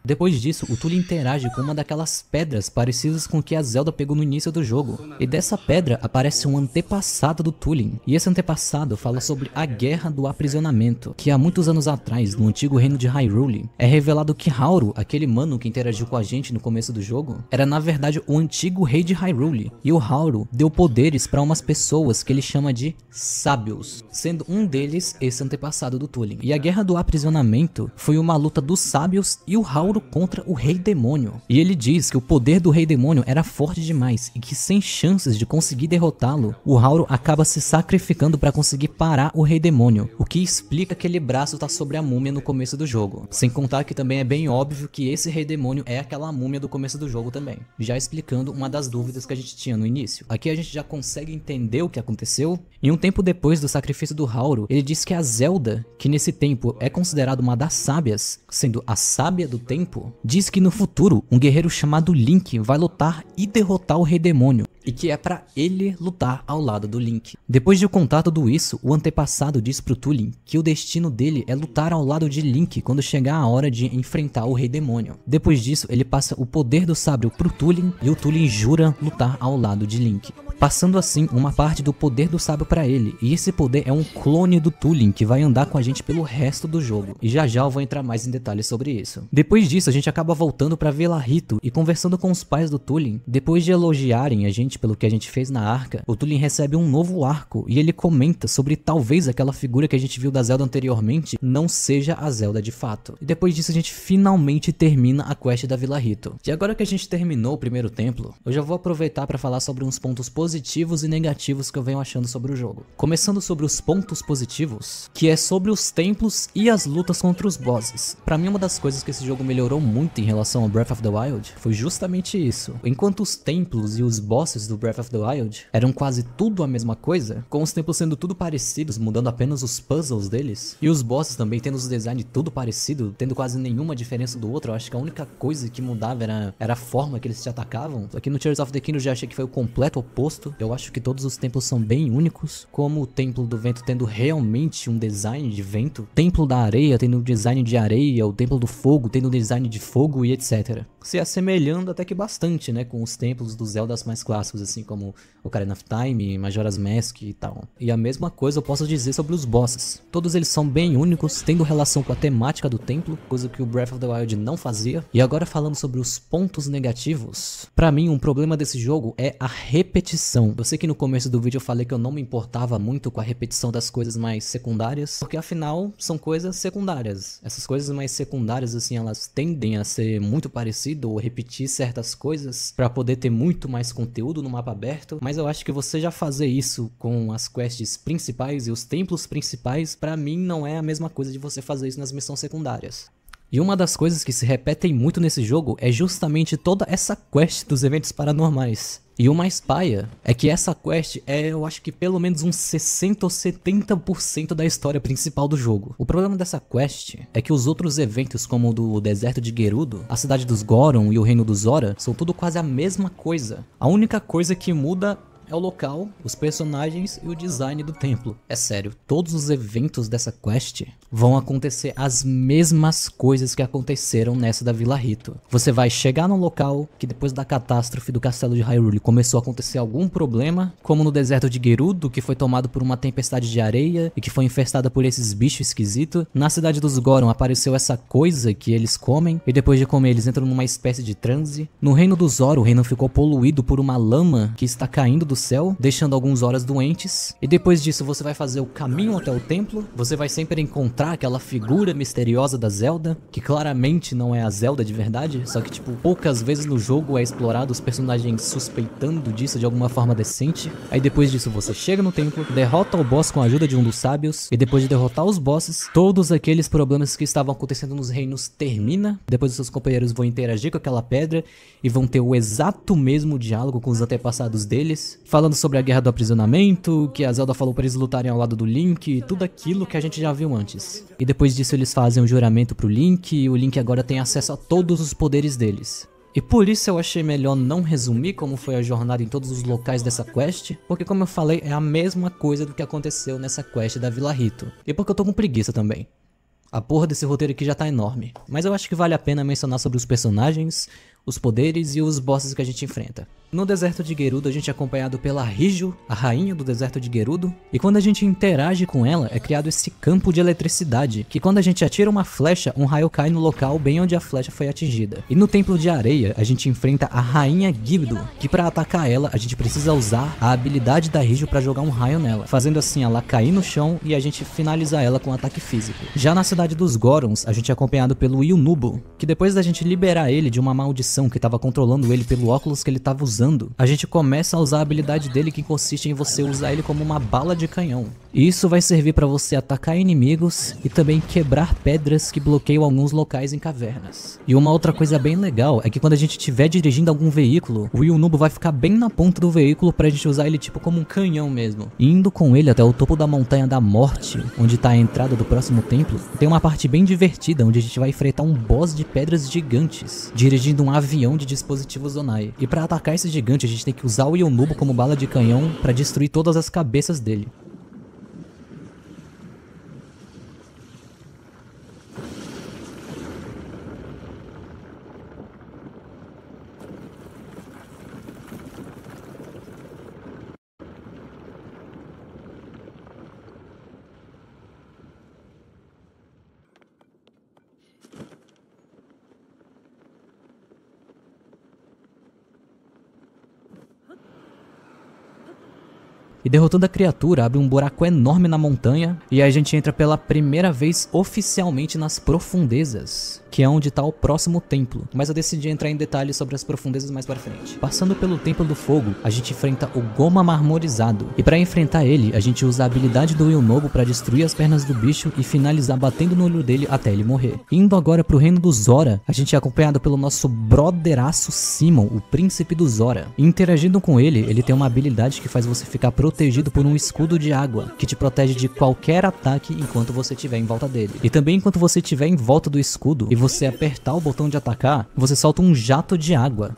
Depois disso, o Tulin interage com uma daquelas pedras parecidas com o que a Zelda pegou no início do jogo. E dessa pedra aparece um antepassado do Tulin. E esse antepassado fala sobre a Guerra do Aprisionamento, que há muitos anos atrás, no antigo reino de Hyrule, é revelado que Hauro, aquele mano que interagiu com a gente no começo do jogo, era na verdade o antigo rei de Hyrule. E o Hauro deu poderes para umas pessoas que ele chama de sábios, sendo um deles esse antepassado do Tulin. E a Guerra do Aprisionamento foi uma luta dos sábios e o Hauro contra o Rei Demônio. E ele diz que o poder do Rei Demônio era forte demais e que sem chances de conseguir derrotá-lo, o Hauro acaba se sacrificando para conseguir parar o Rei Demônio, o que explica que aquele braço tá sobre a múmia no começo do jogo. Sem contar que também é bem óbvio que esse Rei Demônio é aquela múmia do começo do jogo também, já explicando uma das dúvidas que a gente tinha no início. Aqui a gente já consegue entender o que aconteceu. E um tempo depois do sacrifício do Hauro, ele diz que a Zelda, que nesse tempo é considerada uma das sábias, sendo a sábia do tempo, diz que no futuro um guerreiro chamado Link vai lutar e derrotar o Rei Demônio, e que é pra ele lutar ao lado do Link. Depois de contar tudo isso, o antepassado diz pro Tulin que o destino dele é lutar ao lado de Link quando chegar a hora de enfrentar o Rei Demônio. Depois disso, ele passa o poder do sábio pro Tulin e o Tulin jura lutar ao lado de Link, passando assim uma parte do poder do sábio pra ele. E esse poder é um clone do Tulin que vai andar com a gente pelo resto do jogo. E já já eu vou entrar mais em detalhes sobre isso. Depois disso, a gente acaba voltando pra Vila Rito e conversando com os pais do Tulin. Depois de elogiarem a gente pelo que a gente fez na arca, o Tulin recebe um novo arco e ele comenta sobre talvez aquela figura que a gente viu da Zelda anteriormente não seja a Zelda de fato. E depois disso a gente finalmente termina a quest da Vila Rito. E agora que a gente terminou o primeiro templo, eu já vou aproveitar para falar sobre uns pontos positivos e negativos que eu venho achando sobre o jogo. Começando sobre os pontos positivos, que é sobre os templos e as lutas contra os bosses. Pra mim, uma das coisas que esse jogo melhorou muito em relação ao Breath of the Wild foi justamente isso. Enquanto os templos e os bosses do Breath of the Wild eram quase tudo a mesma coisa, com os templos sendo tudo parecidos, mudando apenas os puzzles deles, e os bosses também tendo os designs tudo parecido, tendo quase nenhuma diferença do outro. Eu acho que a única coisa que mudava era a forma que eles se atacavam. Aqui no Tears of the Kingdom eu já achei que foi o completo oposto. Eu acho que todos os templos são bem únicos, como o Templo do Vento tendo realmente um design de vento, o Templo da Areia tendo um design de areia, o Templo do Fogo tendo um design de fogo e etc. Se assemelhando até que bastante, né, com os templos dos Zeldas mais clássicos, assim como Ocarina of Time, Majora's Mask e tal. E a mesma coisa eu posso dizer sobre os bosses. Todos eles são bem únicos, tendo relação com a temática do templo, coisa que o Breath of the Wild não fazia. E agora falando sobre os pontos negativos, pra mim um problema desse jogo é a repetição. Eu sei que no começo do vídeo eu falei que eu não me importava muito com a repetição das coisas mais secundárias, porque afinal são coisas secundárias. Essas coisas mais secundárias, assim, elas tendem a ser muito parecidas ou repetir certas coisas pra poder ter muito mais conteúdo no mapa aberto, mas eu acho que você já fazer isso com as quests principais e os templos principais, pra mim não é a mesma coisa de você fazer isso nas missões secundárias. E uma das coisas que se repetem muito nesse jogo é justamente toda essa quest dos eventos paranormais. E o mais paia é que essa quest é, eu acho que pelo menos uns 60 ou 70% da história principal do jogo. O problema dessa quest é que os outros eventos, como o do deserto de Gerudo, a cidade dos Goron e o reino dos Zora, são tudo quase a mesma coisa. A única coisa que muda é o local, os personagens e o design do templo. É sério, todos os eventos dessa quest vão acontecer as mesmas coisas que aconteceram nessa da Vila Rito. Você vai chegar no local que depois da catástrofe do castelo de Hyrule começou a acontecer algum problema, como no deserto de Gerudo, que foi tomado por uma tempestade de areia e que foi infestada por esses bichos esquisitos. Na cidade dos Goron apareceu essa coisa que eles comem, e depois de comer eles entram numa espécie de transe. No reino dos Zora, o reino ficou poluído por uma lama que está caindo do céu, deixando alguns Zoras doentes. E depois disso você vai fazer o caminho até o templo. Você vai sempre encontrar aquela figura misteriosa da Zelda, que claramente não é a Zelda de verdade, só que tipo, poucas vezes no jogo é explorado os personagens suspeitando disso de alguma forma decente. Aí depois disso você chega no templo, derrota o boss com a ajuda de um dos sábios, e depois de derrotar os bosses, todos aqueles problemas que estavam acontecendo nos reinos termina. Depois os seus companheiros vão interagir com aquela pedra e vão ter o exato mesmo diálogo com os antepassados deles, falando sobre a guerra do aprisionamento, que a Zelda falou para eles lutarem ao lado do Link, e tudo aquilo que a gente já viu antes. E depois disso eles fazem um juramento pro Link, e o Link agora tem acesso a todos os poderes deles. E por isso eu achei melhor não resumir como foi a jornada em todos os locais dessa quest, porque como eu falei, é a mesma coisa do que aconteceu nessa quest da Vila Rito. E porque eu tô com preguiça também. A porra desse roteiro aqui já tá enorme, mas eu acho que vale a pena mencionar sobre os personagens, os poderes e os bosses que a gente enfrenta. No deserto de Gerudo a gente é acompanhado pela Rijo, a rainha do deserto de Gerudo, e quando a gente interage com ela é criado esse campo de eletricidade, que quando a gente atira uma flecha, um raio cai no local bem onde a flecha foi atingida. E no templo de areia a gente enfrenta a rainha Gibdo, que para atacar ela a gente precisa usar a habilidade da Rijo para jogar um raio nela, fazendo assim ela cair no chão e a gente finalizar ela com um ataque físico. Já na cidade dos Gorons a gente é acompanhado pelo Yunubo, que depois da gente liberar ele de uma maldição que estava controlando ele pelo óculos que ele estava usando, a gente começa a usar a habilidade dele, que consiste em você usar ele como uma bala de canhão. E isso vai servir para você atacar inimigos e também quebrar pedras que bloqueiam alguns locais em cavernas. E uma outra coisa bem legal é que quando a gente estiver dirigindo algum veículo, o Yunubo vai ficar bem na ponta do veículo pra gente usar ele tipo como um canhão mesmo. E indo com ele até o topo da Montanha da Morte, onde tá a entrada do próximo templo, tem uma parte bem divertida onde a gente vai enfrentar um boss de pedras gigantes, dirigindo um avião de dispositivos Zonai. E para atacar esse gigante a gente tem que usar o Yunubo como bala de canhão para destruir todas as cabeças dele. E derrotando a criatura, abre um buraco enorme na montanha e a gente entra pela primeira vez oficialmente nas profundezas, que é onde está o próximo templo, mas eu decidi entrar em detalhes sobre as profundezas mais para frente. Passando pelo Templo do Fogo, a gente enfrenta o Goma Marmorizado, e para enfrentar ele, a gente usa a habilidade do Yunobo para destruir as pernas do bicho e finalizar batendo no olho dele até ele morrer. Indo agora pro reino do Zora, a gente é acompanhado pelo nosso brotheraço Simon, o príncipe do Zora. E interagindo com ele, ele tem uma habilidade que faz você ficar protegido por um escudo de água, que te protege de qualquer ataque enquanto você estiver em volta dele. E também enquanto você estiver em volta do escudo e você apertar o botão de atacar, você solta um jato de água.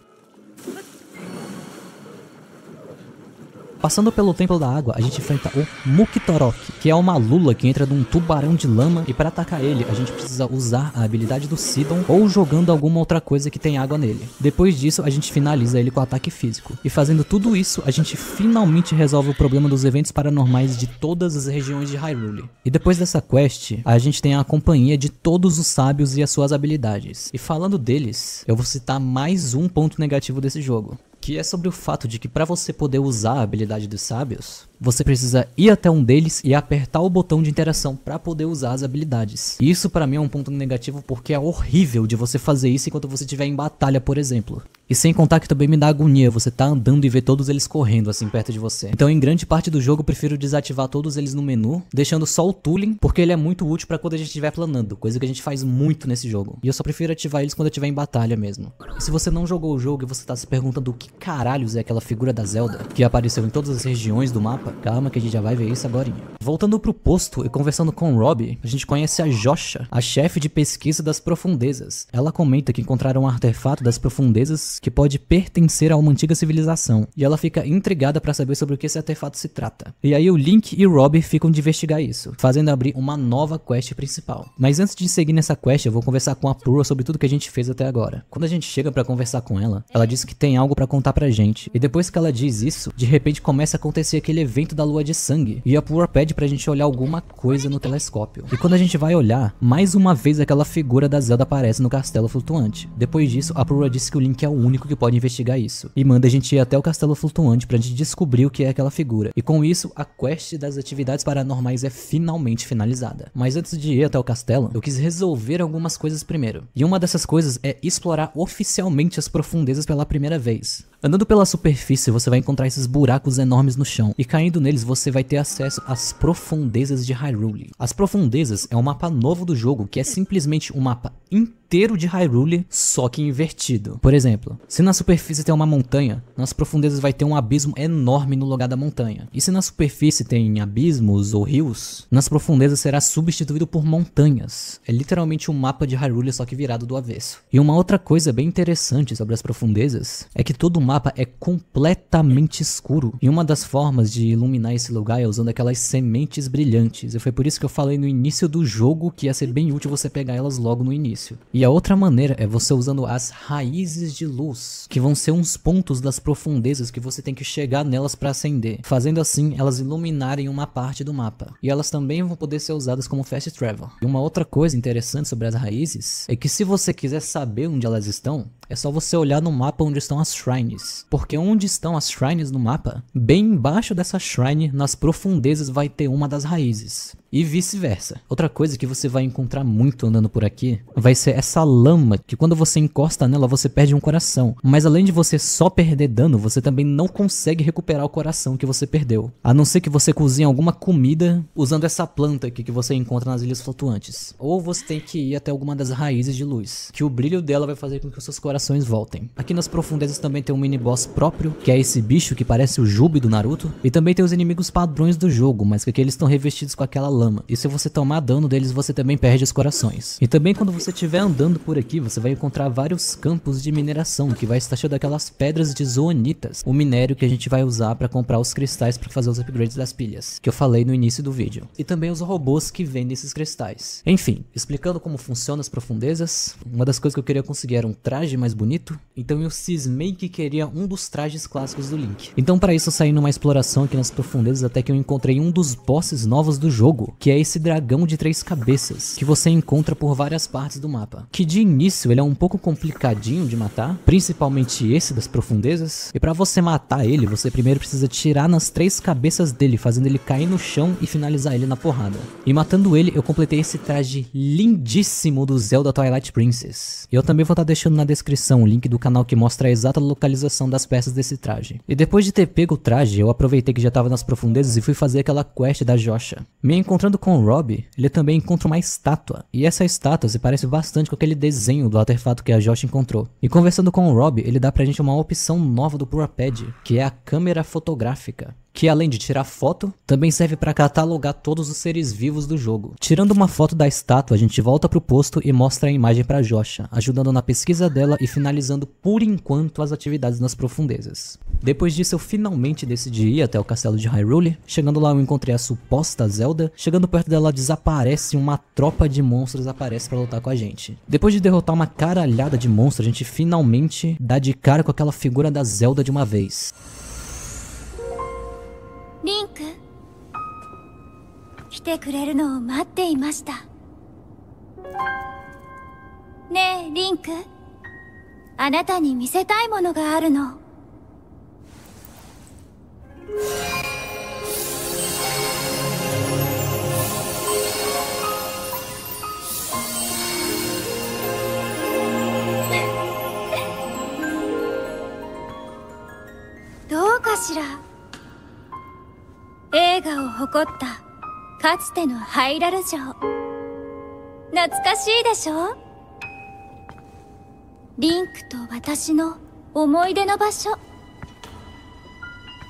Passando pelo Templo da Água, a gente enfrenta o Muktorok, que é uma lula que entra num tubarão de lama, e para atacar ele, a gente precisa usar a habilidade do Sidon ou jogando alguma outra coisa que tem água nele. Depois disso, a gente finaliza ele com ataque físico. E fazendo tudo isso, a gente finalmente resolve o problema dos eventos paranormais de todas as regiões de Hyrule. E depois dessa quest, a gente tem a companhia de todos os sábios e as suas habilidades. E falando deles, eu vou citar mais um ponto negativo desse jogo, que é sobre o fato de que para você poder usar a habilidade dos sábios, você precisa ir até um deles e apertar o botão de interação para poder usar as habilidades. E isso para mim é um ponto negativo porque é horrível de você fazer isso enquanto você estiver em batalha, por exemplo. E sem contar que também me dá agonia você tá andando e ver todos eles correndo assim perto de você. Então em grande parte do jogo eu prefiro desativar todos eles no menu, deixando só o Tooling, porque ele é muito útil para quando a gente estiver planando, coisa que a gente faz muito nesse jogo. E eu só prefiro ativar eles quando eu estiver em batalha mesmo. E se você não jogou o jogo e você tá se perguntando o que caralhos é aquela figura da Zelda, que apareceu em todas as regiões do mapa, calma que a gente já vai ver isso agora. Voltando pro posto e conversando com o Robbie, a gente conhece a Josha, a chefe de pesquisa das profundezas. Ela comenta que encontraram um artefato das profundezas que pode pertencer a uma antiga civilização, e ela fica intrigada para saber sobre o que esse artefato se trata. E aí o Link e o Robbie ficam de investigar isso, fazendo abrir uma nova quest principal. Mas antes de seguir nessa quest, eu vou conversar com a Purah sobre tudo que a gente fez até agora. Quando a gente chega para conversar com ela, ela diz que tem algo para contar pra gente, e depois que ela diz isso, de repente começa a acontecer aquele evento da lua de sangue, e a Purah pede pra gente olhar alguma coisa no telescópio. E quando a gente vai olhar, mais uma vez aquela figura da Zelda aparece no castelo flutuante. Depois disso, a Purah diz que o Link é o único que pode investigar isso, e manda a gente ir até o castelo flutuante pra gente descobrir o que é aquela figura. E com isso, a quest das atividades paranormais é finalmente finalizada. Mas antes de ir até o castelo, eu quis resolver algumas coisas primeiro. E uma dessas coisas é explorar oficialmente as profundezas pela primeira vez. Andando pela superfície, você vai encontrar esses buracos enormes no chão, e caindo neles você vai ter acesso às profundezas de Hyrule. As profundezas é um mapa novo do jogo, que é simplesmente um mapa inteiro de Hyrule, só que invertido. Por exemplo, se na superfície tem uma montanha, nas profundezas vai ter um abismo enorme no lugar da montanha. E se na superfície tem abismos ou rios, nas profundezas será substituído por montanhas. É literalmente um mapa de Hyrule, só que virado do avesso. E uma outra coisa bem interessante sobre as profundezas é que todo o mapa é completamente escuro. E uma das formas de iluminar esse lugar é usando aquelas sementes brilhantes. E foi por isso que eu falei no início do jogo que ia ser bem útil você pegar elas logo no início. E a outra maneira é você usando as raízes de luz, que vão ser uns pontos das profundezas que você tem que chegar nelas para acender, fazendo assim elas iluminarem uma parte do mapa. E elas também vão poder ser usadas como fast travel. E uma outra coisa interessante sobre as raízes é que se você quiser saber onde elas estão, é só você olhar no mapa onde estão as shrines. Porque onde estão as shrines no mapa, bem embaixo dessa shrine, nas profundezas vai ter uma das raízes. E vice-versa. Outra coisa que você vai encontrar muito andando por aqui vai ser essa lama, que quando você encosta nela você perde um coração. Mas além de você só perder dano, você também não consegue recuperar o coração que você perdeu. A não ser que você cozinhe alguma comida usando essa planta aqui que você encontra nas ilhas flutuantes. Ou você tem que ir até alguma das raízes de luz, que o brilho dela vai fazer com que os seus corações voltem. Aqui nas profundezas também tem um mini boss próprio, que é esse bicho que parece o Jubi do Naruto. E também tem os inimigos padrões do jogo, mas que aqui eles estão revestidos com aquela lama. E se você tomar dano deles, você também perde os corações. E também quando você estiver andando por aqui, você vai encontrar vários campos de mineração, que vai estar cheio daquelas pedras de zoonitas, o minério que a gente vai usar para comprar os cristais para fazer os upgrades das pilhas, que eu falei no início do vídeo. E também os robôs que vendem esses cristais. Enfim, explicando como funcionam as profundezas, uma das coisas que eu queria conseguir era um traje mais bonito, então eu cismei que queria um dos trajes clássicos do Link. Então para isso eu saí numa exploração aqui nas profundezas até que eu encontrei um dos bosses novos do jogo, que é esse dragão de 3 cabeças, que você encontra por várias partes do mapa. Que de início ele é um pouco complicadinho de matar, principalmente esse das profundezas, e para você matar ele, você primeiro precisa tirar nas 3 cabeças dele, fazendo ele cair no chão e finalizar ele na porrada. E matando ele, eu completei esse traje lindíssimo do Zelda Twilight Princess. E eu também vou estar deixando na descrição o link do canal que mostra a exata localização das peças desse traje. E depois de ter pego o traje, eu aproveitei que já estava nas profundezas e fui fazer aquela quest da Josha. Me encontrando com o Rob, ele também encontra uma estátua, e essa estátua se parece bastante com aquele desenho do artefato que a Josh encontrou. E conversando com o Rob, ele dá pra gente uma opção nova do ProPad, que é a câmera fotográfica, que além de tirar foto, também serve para catalogar todos os seres vivos do jogo. Tirando uma foto da estátua, a gente volta pro posto e mostra a imagem pra Josha, ajudando na pesquisa dela e finalizando por enquanto as atividades nas profundezas. Depois disso eu finalmente decidi ir até o castelo de Hyrule. Chegando lá eu encontrei a suposta Zelda. Chegando perto dela desaparece uma tropa de monstros aparece pra lutar com a gente. Depois de derrotar uma caralhada de monstros, a gente finalmente dá de cara com aquela figura da Zelda de uma vez. Link, 来てくれるのを待っていました。ねえ、リンク、あなたに見せたいものがあるの。どうかしら。栄華を誇ったかつてのハイラル城、懐かしいでしょ。リンクと私の思い出の場所、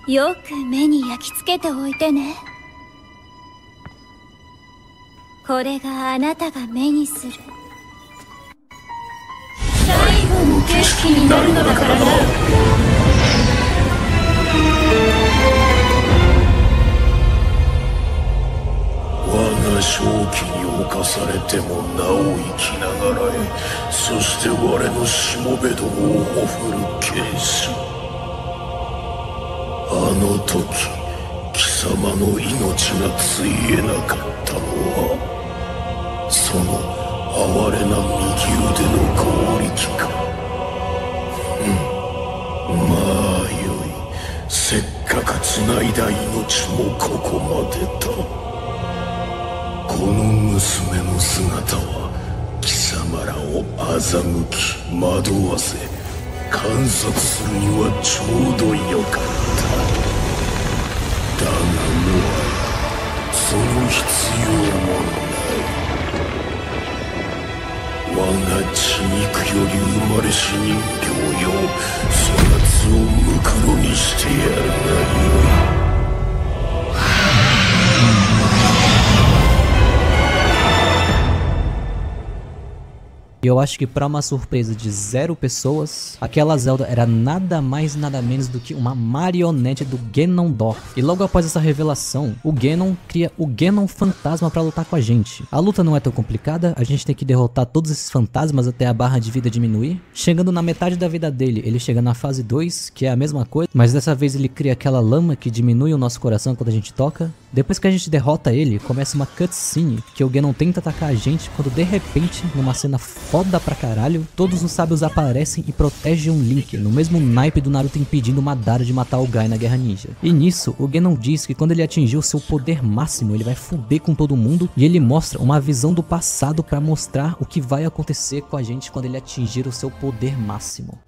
よく目に焼き付けておいてね。これがあなたが目にする最後の景色になるのだからな。正気に侵されてもなお生きながらえ、そして我のしもべどもをほふる剣士。あの時貴様の命がついえなかったのはその哀れな右腕の強力か。まあよい、せっかくつないだ命もここまでだ。この娘の姿は貴様らを欺き惑わせ観察するにはちょうどよかった。だがもはやその必要もない。我がり生まれし人形よ、そやつをムクロにしてやるがよい。E eu acho que pra uma surpresa de 0 pessoas, aquela Zelda era nada mais nada menos do que uma marionete do Ganondorf. E logo após essa revelação, o Ganon cria o Ganon Fantasma pra lutar com a gente. A luta não é tão complicada, a gente tem que derrotar todos esses fantasmas até a barra de vida diminuir. Chegando na metade da vida dele, ele chega na fase 2, que é a mesma coisa, mas dessa vez ele cria aquela lama que diminui o nosso coração quando a gente toca. Depois que a gente derrota ele, começa uma cutscene que o Ganon tenta atacar a gente, quando de repente, numa cena foda pra caralho, todos os sábios aparecem e protegem um Link, no mesmo naipe do Naruto impedindo o Madara de matar o Guy na Guerra Ninja. E nisso, o Ganon diz que quando ele atingir o seu poder máximo, ele vai foder com todo mundo, e ele mostra uma visão do passado pra mostrar o que vai acontecer com a gente quando ele atingir o seu poder máximo.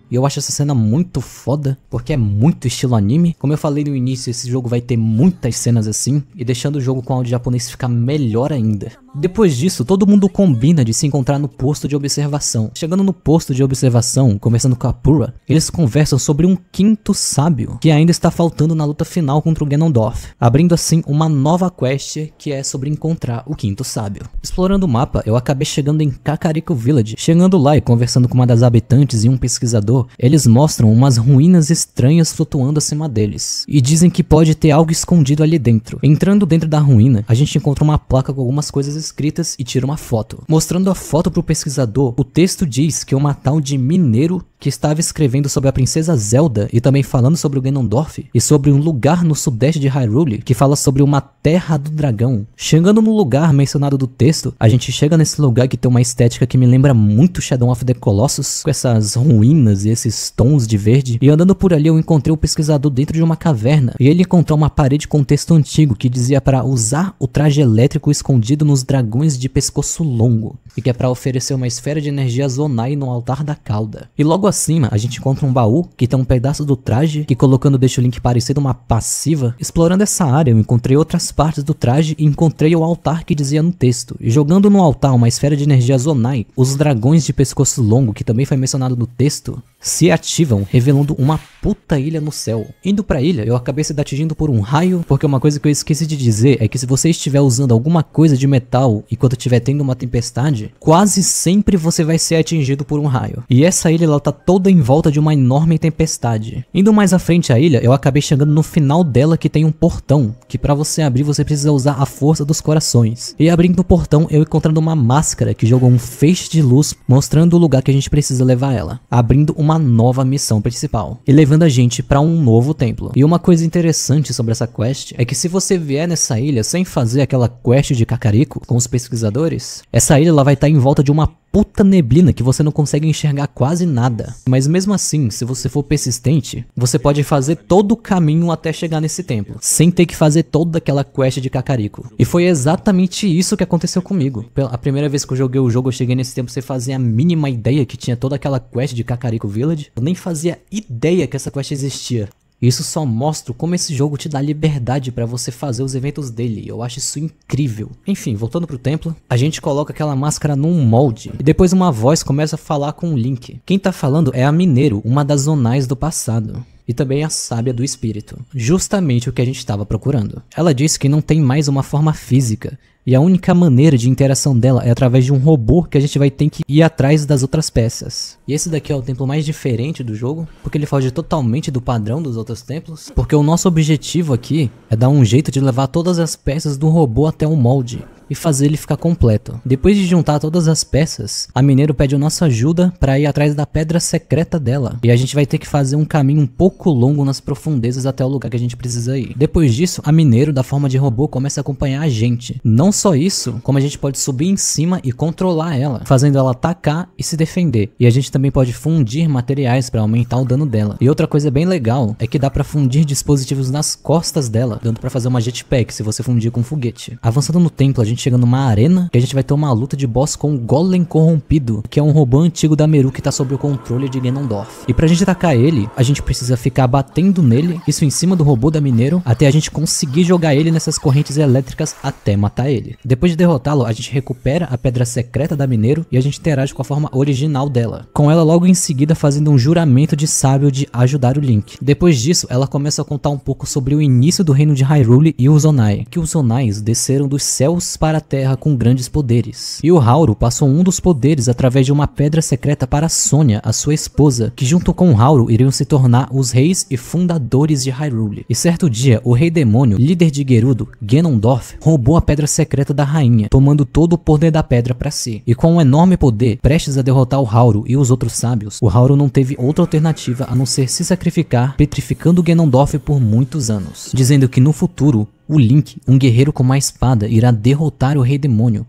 E eu acho essa cena muito foda, porque é muito estilo anime. Como eu falei no início, esse jogo vai ter muitas cenas assim, e deixando o jogo com áudio japonês ficar melhor ainda. Depois disso, todo mundo combina de se encontrar no posto de observação. Chegando no posto de observação, conversando com a Purah, eles conversam sobre um quinto sábio, que ainda está faltando na luta final contra o Ganondorf, abrindo assim uma nova quest que é sobre encontrar o quinto sábio. Explorando o mapa, eu acabei chegando em Kakariko Village. Chegando lá e conversando com uma das habitantes e um pesquisador, eles mostram umas ruínas estranhas flutuando acima deles, e dizem que pode ter algo escondido ali dentro. Entrando dentro da ruína, a gente encontra uma placa com algumas coisas escritas e tira uma foto. Mostrando a foto pro pesquisador, o texto diz que uma tal de Mineiro que estava escrevendo sobre a princesa Zelda e também falando sobre o Ganondorf e sobre um lugar no sudeste de Hyrule que fala sobre uma terra do dragão. Chegando no lugar mencionado do texto, a gente chega nesse lugar que tem uma estética que me lembra muito Shadow of the Colossus, com essas ruínas e esses tons de verde, e andando por ali eu encontrei o pesquisador dentro de uma caverna, e ele encontrou uma parede com um texto antigo que dizia para usar o traje elétrico escondido nos dragões de pescoço longo, e que é para oferecer uma esfera de energia Zonai no altar da cauda. E logo acima a gente encontra um baú que tem um pedaço do traje que colocando deixa o Link parecendo uma passiva. Explorando essa área eu encontrei outras partes do traje e encontrei o altar que dizia no texto, e jogando no altar uma esfera de energia Zonai, os dragões de pescoço longo, que também foi mencionado no texto, se ativam, revelando uma puta ilha no céu. Indo pra ilha, eu acabei sendo atingido por um raio, porque uma coisa que eu esqueci de dizer é que se você estiver usando alguma coisa de metal enquanto estiver tendo uma tempestade, quase sempre você vai ser atingido por um raio. E essa ilha ela tá toda em volta de uma enorme tempestade. Indo mais à frente à ilha, eu acabei chegando no final dela, que tem um portão, que pra você abrir você precisa usar a força dos corações. E abrindo o portão, eu encontrando uma máscara que jogou um feixe de luz, mostrando o lugar que a gente precisa levar ela, abrindo uma nova missão principal e levando a gente pra um novo templo. E uma coisa interessante sobre essa quest é que se você vier nessa ilha sem fazer aquela quest de Kakariko com os pesquisadores, essa ilha ela vai estar em volta de uma puta neblina que você não consegue enxergar quase nada. Mas mesmo assim, se você for persistente, você pode fazer todo o caminho até chegar nesse templo, sem ter que fazer toda aquela quest de Kakariko. E foi exatamente isso que aconteceu comigo. A primeira vez que eu joguei o jogo, eu cheguei nesse templo sem fazer a mínima ideia que tinha toda aquela quest de Kakariko Village. Eu nem fazia ideia que essa quest existia. Isso só mostra como esse jogo te dá liberdade pra você fazer os eventos dele. Eu acho isso incrível. Enfim, voltando pro templo, a gente coloca aquela máscara num molde e depois uma voz começa a falar com o Link. Quem tá falando é a Mineiro, uma das Zonais do passado. e também a sábia do espírito. Justamente o que a gente estava procurando. Ela disse que não tem mais uma forma física, e a única maneira de interação dela é através de um robô que a gente vai ter que ir atrás das outras peças. E esse daqui é o templo mais diferente do jogo, porque ele foge totalmente do padrão dos outros templos, porque o nosso objetivo aqui é dar um jeito de levar todas as peças do robô até o molde e fazer ele ficar completo. Depois de juntar todas as peças, a Mineiro pede a nossa ajuda para ir atrás da pedra secreta dela. E a gente vai ter que fazer um caminho um pouco longo nas profundezas até o lugar que a gente precisa ir. Depois disso, a Mineiro, da forma de robô, começa a acompanhar a gente. Não só isso, como a gente pode subir em cima e controlar ela, fazendo ela atacar e se defender. E a gente também pode fundir materiais para aumentar o dano dela. E outra coisa bem legal é que dá para fundir dispositivos nas costas dela, dando para fazer uma jetpack se você fundir com um foguete. Avançando no templo, a gente chega numa arena que a gente vai ter uma luta de boss com o Golem Corrompido, que é um robô antigo da Meru que tá sob o controle de Ganondorf. E pra gente atacar ele, a gente precisa ficar batendo nele, isso em cima do robô da Mineiro, até a gente conseguir jogar ele nessas correntes elétricas até matar ele. Depois de derrotá-lo, a gente recupera a pedra secreta da Mineiro e a gente interage com a forma original dela, com ela logo em seguida fazendo um juramento de sábio de ajudar o Link. Depois disso, ela começa a contar um pouco sobre o início do reino de Hyrule e os Zonai, que os Zonais desceram dos céus para a terra com grandes poderes. E o Hauro passou um dos poderes através de uma pedra secreta para Sônia, a sua esposa, que junto com o Hauro iriam se tornar os reis e fundadores de Hyrule. E certo dia, o rei demônio, líder de Gerudo, Ganondorf, roubou a pedra secreta da rainha, tomando todo o poder da pedra para si. E com um enorme poder, prestes a derrotar o Hauro e os outros sábios, o Hauro não teve outra alternativa a não ser se sacrificar, petrificando Ganondorf por muitos anos, dizendo que no futuro, o Link, um guerreiro com uma espada, irá derrotar o rei demônio.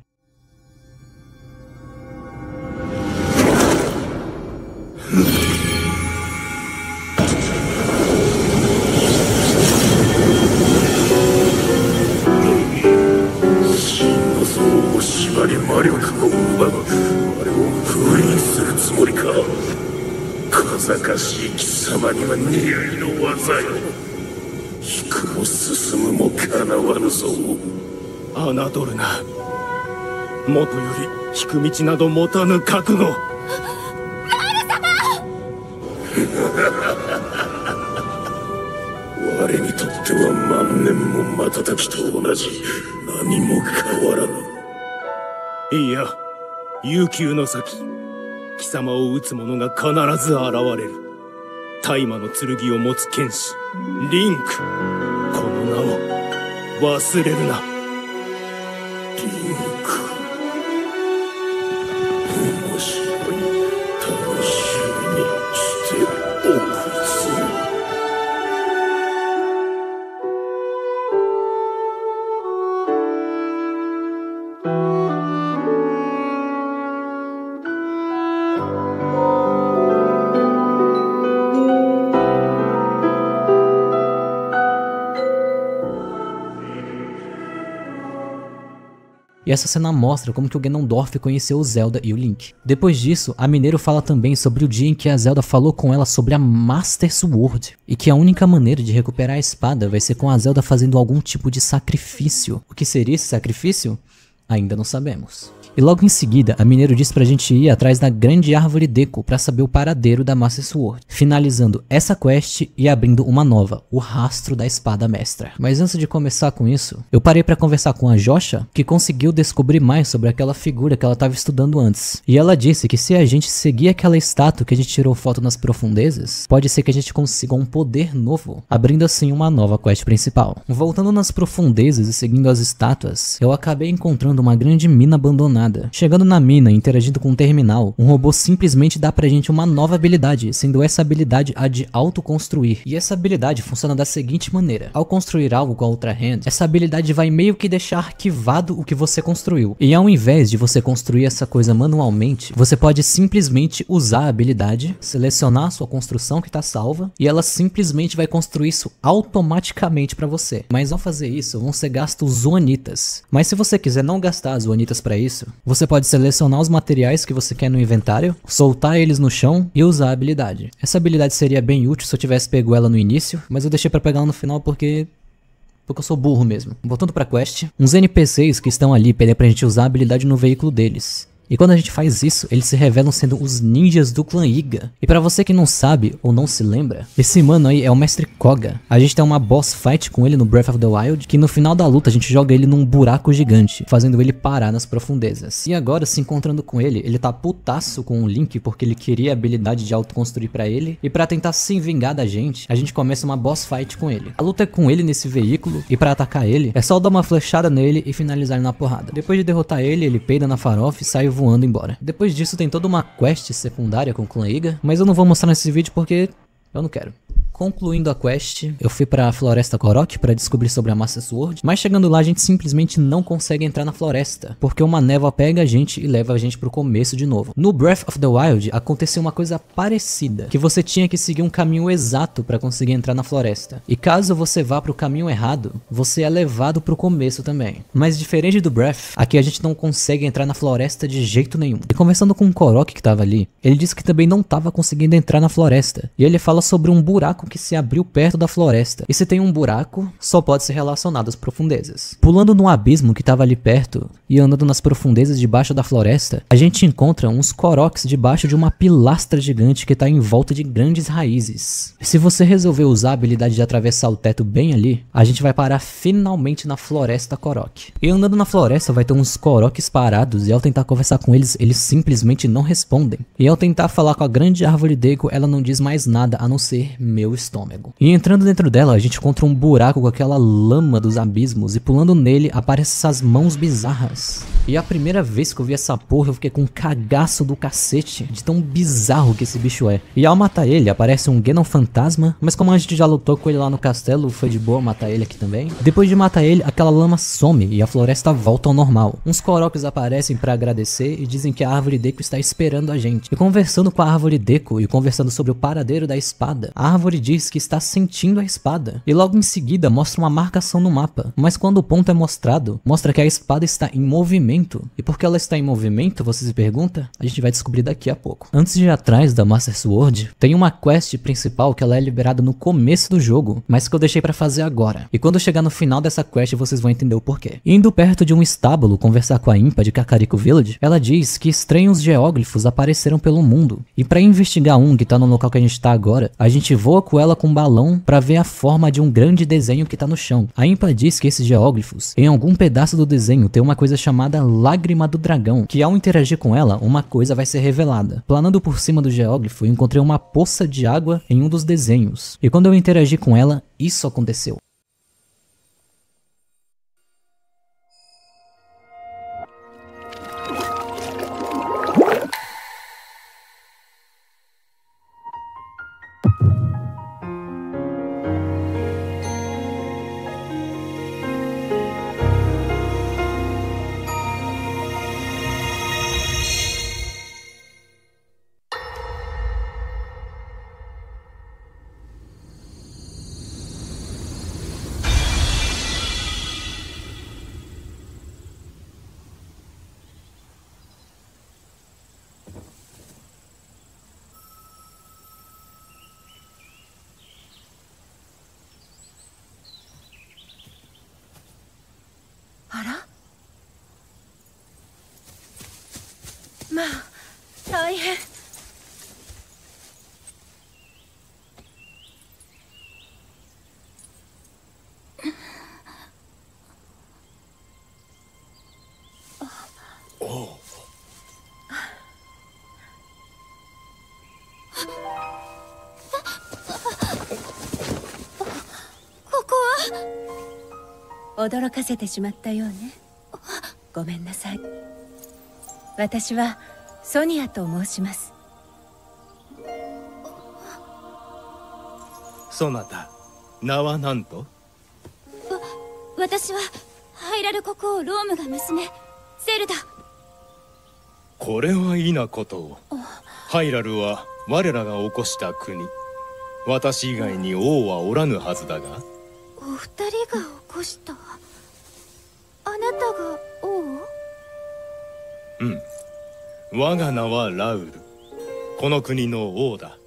侮るな。もとより引く道など持たぬ覚悟。ラール様我にとっては万年も瞬きと同じ。何も変わらぬ。いや、悠久の先、貴様を討つ者が必ず現れる。大魔の剣を持つ剣士、リンク。この名を忘れるな。リンク。面白い。楽しみにしておくぞ。E essa cena mostra como que o Ganondorf conheceu o Zelda e o Link. Depois disso, a Mineiro fala também sobre o dia em que a Zelda falou com ela sobre a Master Sword, e que a única maneira de recuperar a espada vai ser com a Zelda fazendo algum tipo de sacrifício. O que seria esse sacrifício? Ainda não sabemos. E logo em seguida, a Mineiro diz pra gente ir atrás da grande árvore Deku pra saber o paradeiro da Master Sword, finalizando essa quest e abrindo uma nova, o rastro da espada mestra. Mas antes de começar com isso, eu parei pra conversar com a Josha, que conseguiu descobrir mais sobre aquela figura que ela estava estudando antes. E ela disse que se a gente seguir aquela estátua que a gente tirou foto nas profundezas, pode ser que a gente consiga um poder novo, abrindo assim uma nova quest principal. Voltando nas profundezas e seguindo as estátuas, eu acabei encontrando uma grande mina abandonada. Chegando na mina e interagindo com um terminal, um robô simplesmente dá pra gente uma nova habilidade, sendo essa habilidade a de autoconstruir. E essa habilidade funciona da seguinte maneira: ao construir algo com a outra hand, essa habilidade vai meio que deixar arquivado o que você construiu. E ao invés de você construir essa coisa manualmente, você pode simplesmente usar a habilidade, selecionar a sua construção que tá salva, e ela simplesmente vai construir isso automaticamente pra você. Mas ao fazer isso, vão ser gastos zoanitas. Mas se você quiser não gastar as zoanitas pra isso, você pode selecionar os materiais que você quer no inventário, soltar eles no chão e usar a habilidade. Essa habilidade seria bem útil se eu tivesse pego ela no início, mas eu deixei pra pegar ela no final porque eu sou burro mesmo. Voltando pra quest, uns NPCs que estão ali pedem pra gente usar a habilidade no veículo deles. E quando a gente faz isso, eles se revelam sendo os ninjas do clã Iga. E pra você que não sabe ou não se lembra, esse mano aí é o Mestre Koga. A gente tem uma boss fight com ele no Breath of the Wild, que no final da luta a gente joga ele num buraco gigante, fazendo ele parar nas profundezas. E agora, se encontrando com ele tá putaço com o Link porque ele queria a habilidade de autoconstruir pra ele. E pra tentar se vingar da gente, a gente começa uma boss fight com ele. A luta é com ele nesse veículo, e pra atacar ele, é só dar uma flechada nele e finalizar ele na porrada. Depois de derrotar ele, ele peida na farofa e sai voando embora. Depois disso tem toda uma quest secundária com o clã Iga, mas eu não vou mostrar nesse vídeo porque eu não quero. Concluindo a quest, eu fui pra Floresta Korok pra descobrir sobre a Master Sword, mas chegando lá a gente simplesmente não consegue entrar na floresta, porque uma névoa pega a gente e leva a gente pro começo de novo. No Breath of the Wild aconteceu uma coisa parecida, que você tinha que seguir um caminho exato pra conseguir entrar na floresta, e caso você vá pro caminho errado, você é levado pro começo também. Mas diferente do Breath, aqui a gente não consegue entrar na floresta de jeito nenhum. E conversando com o Korok que tava ali, ele disse que também não tava conseguindo entrar na floresta, e ele fala sobre um buraco que se abriu perto da floresta, e se tem um buraco, só pode ser relacionado às profundezas. Pulando no abismo que tava ali perto e andando nas profundezas debaixo da floresta, a gente encontra uns Koroks debaixo de uma pilastra gigante que tá em volta de grandes raízes. Se você resolver usar a habilidade de atravessar o teto bem ali, a gente vai parar finalmente na Floresta Korok. E andando na floresta vai ter uns Koroks parados, e ao tentar conversar com eles, eles simplesmente não respondem. E ao tentar falar com a grande árvore Deku, ela não diz mais nada a não ser meu estômago. E entrando dentro dela, a gente encontra um buraco com aquela lama dos abismos, e pulando nele aparecem essas mãos bizarras. E a primeira vez que eu vi essa porra, eu fiquei com um cagaço do cacete de tão bizarro que esse bicho é. E ao matar ele, aparece um Genon fantasma, mas como a gente já lutou com ele lá no castelo, foi de boa matar ele aqui também. Depois de matar ele, aquela lama some e a floresta volta ao normal. Uns Koroks aparecem pra agradecer e dizem que a árvore Deku está esperando a gente. E conversando com a árvore Deku e conversando sobre o paradeiro da espada, a árvore diz que está sentindo a espada, e logo em seguida mostra uma marcação no mapa, mas quando o ponto é mostrado, mostra que a espada está em movimento. E por que ela está em movimento, você se pergunta? A gente vai descobrir daqui a pouco. Antes de ir atrás da Master Sword, tem uma quest principal que ela é liberada no começo do jogo, mas que eu deixei pra fazer agora. E quando chegar no final dessa quest vocês vão entender o porquê. Indo perto de um estábulo conversar com a Impa de Kakariko Village, ela diz que estranhos geóglifos apareceram pelo mundo, e pra investigar um que tá no local que a gente tá agora, a gente voa com ela com um balão pra ver a forma de um grande desenho que tá no chão. A Impa diz que esses geóglifos, em algum pedaço do desenho tem uma coisa chamada Lágrima do Dragão, que ao interagir com ela, uma coisa vai ser revelada. Planando por cima do geóglifo, eu encontrei uma poça de água em um dos desenhos, e quando eu interagi com ela, isso aconteceu. Ara? まあ、大変。驚かせてしまったようね。ごめんなさい。私はソニアと申します。そなた、名は何と？私はハイラル国王ロームが娘ゼルダ。これは異なことを。ハイラルは我らが起こした国。私以外に王はおらぬはずだが。お二人が起こした。あなたが王？うん。我が名はラウル。この国の王だ。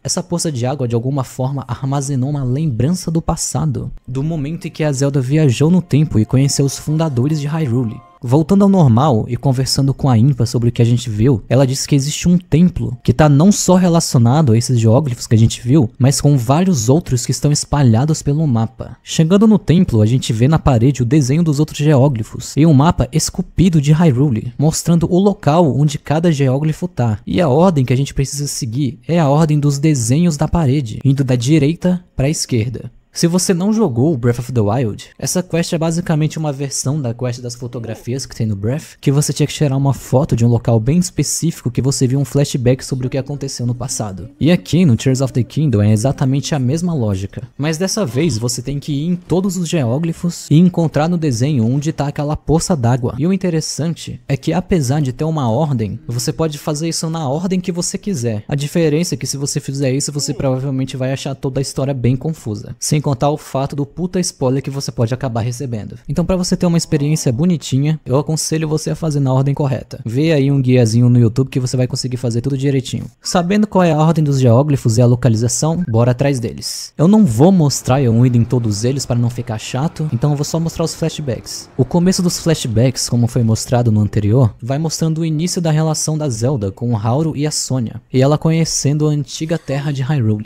Essa poça de água de alguma forma armazenou uma lembrança do passado, do momento em que a Zelda viajou no tempo e conheceu os fundadores de Hyrule. Voltando ao normal e conversando com a Impa sobre o que a gente viu, ela disse que existe um templo que tá não só relacionado a esses geóglifos que a gente viu, mas com vários outros que estão espalhados pelo mapa. Chegando no templo, a gente vê na parede o desenho dos outros geóglifos e um mapa esculpido de Hyrule, mostrando o local onde cada geóglifo tá. E a ordem que a gente precisa seguir é a ordem dos desenhos da parede, indo da direita para a esquerda. Se você não jogou Breath of the Wild, essa quest é basicamente uma versão da quest das fotografias que tem no Breath, que você tinha que tirar uma foto de um local bem específico que você viu um flashback sobre o que aconteceu no passado. E aqui no Tears of the Kingdom é exatamente a mesma lógica, mas dessa vez você tem que ir em todos os geóglifos e encontrar no desenho onde tá aquela poça d'água. E o interessante é que apesar de ter uma ordem, você pode fazer isso na ordem que você quiser. A diferença é que se você fizer isso, você provavelmente vai achar toda a história bem confusa. Sem contar o fato do puta spoiler que você pode acabar recebendo. Então pra você ter uma experiência bonitinha, eu aconselho você a fazer na ordem correta. Vê aí um guiazinho no YouTube que você vai conseguir fazer tudo direitinho. Sabendo qual é a ordem dos geóglifos e a localização, bora atrás deles. Eu não vou mostrar eu indo em todos eles para não ficar chato, então eu vou só mostrar os flashbacks. O começo dos flashbacks, como foi mostrado no anterior, vai mostrando o início da relação da Zelda com o Hauru e a Sonia, e ela conhecendo a antiga terra de Hyrule.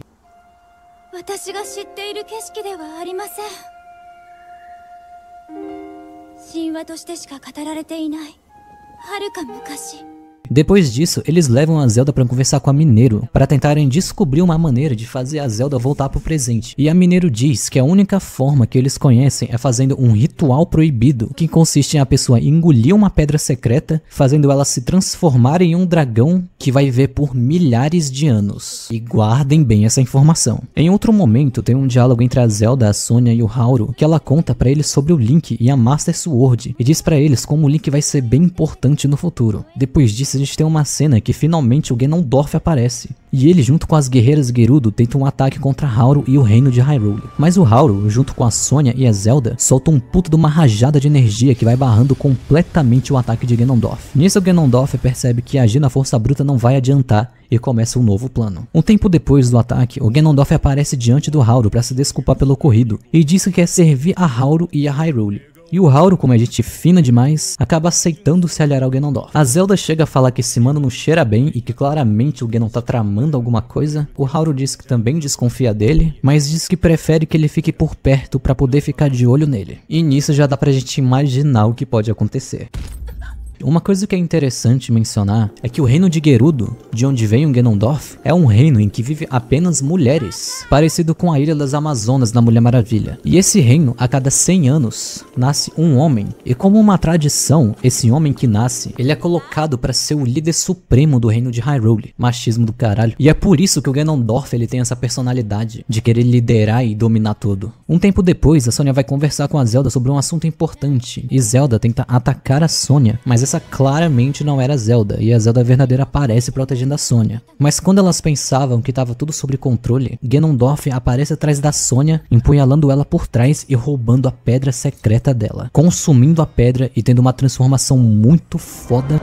私が知っている景色ではありません。神話としてしか語られていない遥か昔。 Depois disso, eles levam a Zelda para conversar com a Mineru, para tentarem descobrir uma maneira de fazer a Zelda voltar pro presente. E a Mineru diz que a única forma que eles conhecem é fazendo um ritual proibido, que consiste em a pessoa engolir uma pedra secreta, fazendo ela se transformar em um dragão que vai viver por milhares de anos. E guardem bem essa informação. Em outro momento, tem um diálogo entre a Zelda, a Sonia e o Hauru, que ela conta para eles sobre o Link e a Master Sword, e diz para eles como o Link vai ser bem importante no futuro. Depois disso, a gente tem uma cena que finalmente o Ganondorf aparece. E ele, junto com as guerreiras Gerudo, tenta um ataque contra Hauru e o reino de Hyrule. Mas o Hauru, junto com a Sonia e a Zelda, solta um puto de uma rajada de energia que vai barrando completamente o ataque de Ganondorf. Nisso o Ganondorf percebe que agir na força bruta não vai adiantar e começa um novo plano. Um tempo depois do ataque, o Ganondorf aparece diante do Hauru para se desculpar pelo ocorrido e diz que quer servir a Hauru e a Hyrule. E o Hauru, como é gente fina demais, acaba aceitando se aliar ao Ganondorf. A Zelda chega a falar que esse mano não cheira bem e que claramente o Ganon tá tramando alguma coisa. O Hauru diz que também desconfia dele, mas diz que prefere que ele fique por perto pra poder ficar de olho nele. E nisso já dá pra gente imaginar o que pode acontecer. Uma coisa que é interessante mencionar é que o reino de Gerudo, de onde vem o Ganondorf, é um reino em que vive apenas mulheres, parecido com a Ilha das Amazonas na Mulher Maravilha. E esse reino, a cada 100 anos, nasce um homem, e como uma tradição, esse homem que nasce, ele é colocado para ser o líder supremo do reino de Hyrule. Machismo do caralho. E é por isso que o Ganondorf ele tem essa personalidade, de querer liderar e dominar tudo. Um tempo depois, a Sonia vai conversar com a Zelda sobre um assunto importante, e Zelda tenta atacar a Sonia, mas essa claramente não era Zelda, e a Zelda verdadeira aparece protegendo a Sonia. Mas quando elas pensavam que estava tudo sob controle, Ganondorf aparece atrás da Sonia, empunhalando ela por trás e roubando a pedra secreta dela, consumindo a pedra e tendo uma transformação muito foda.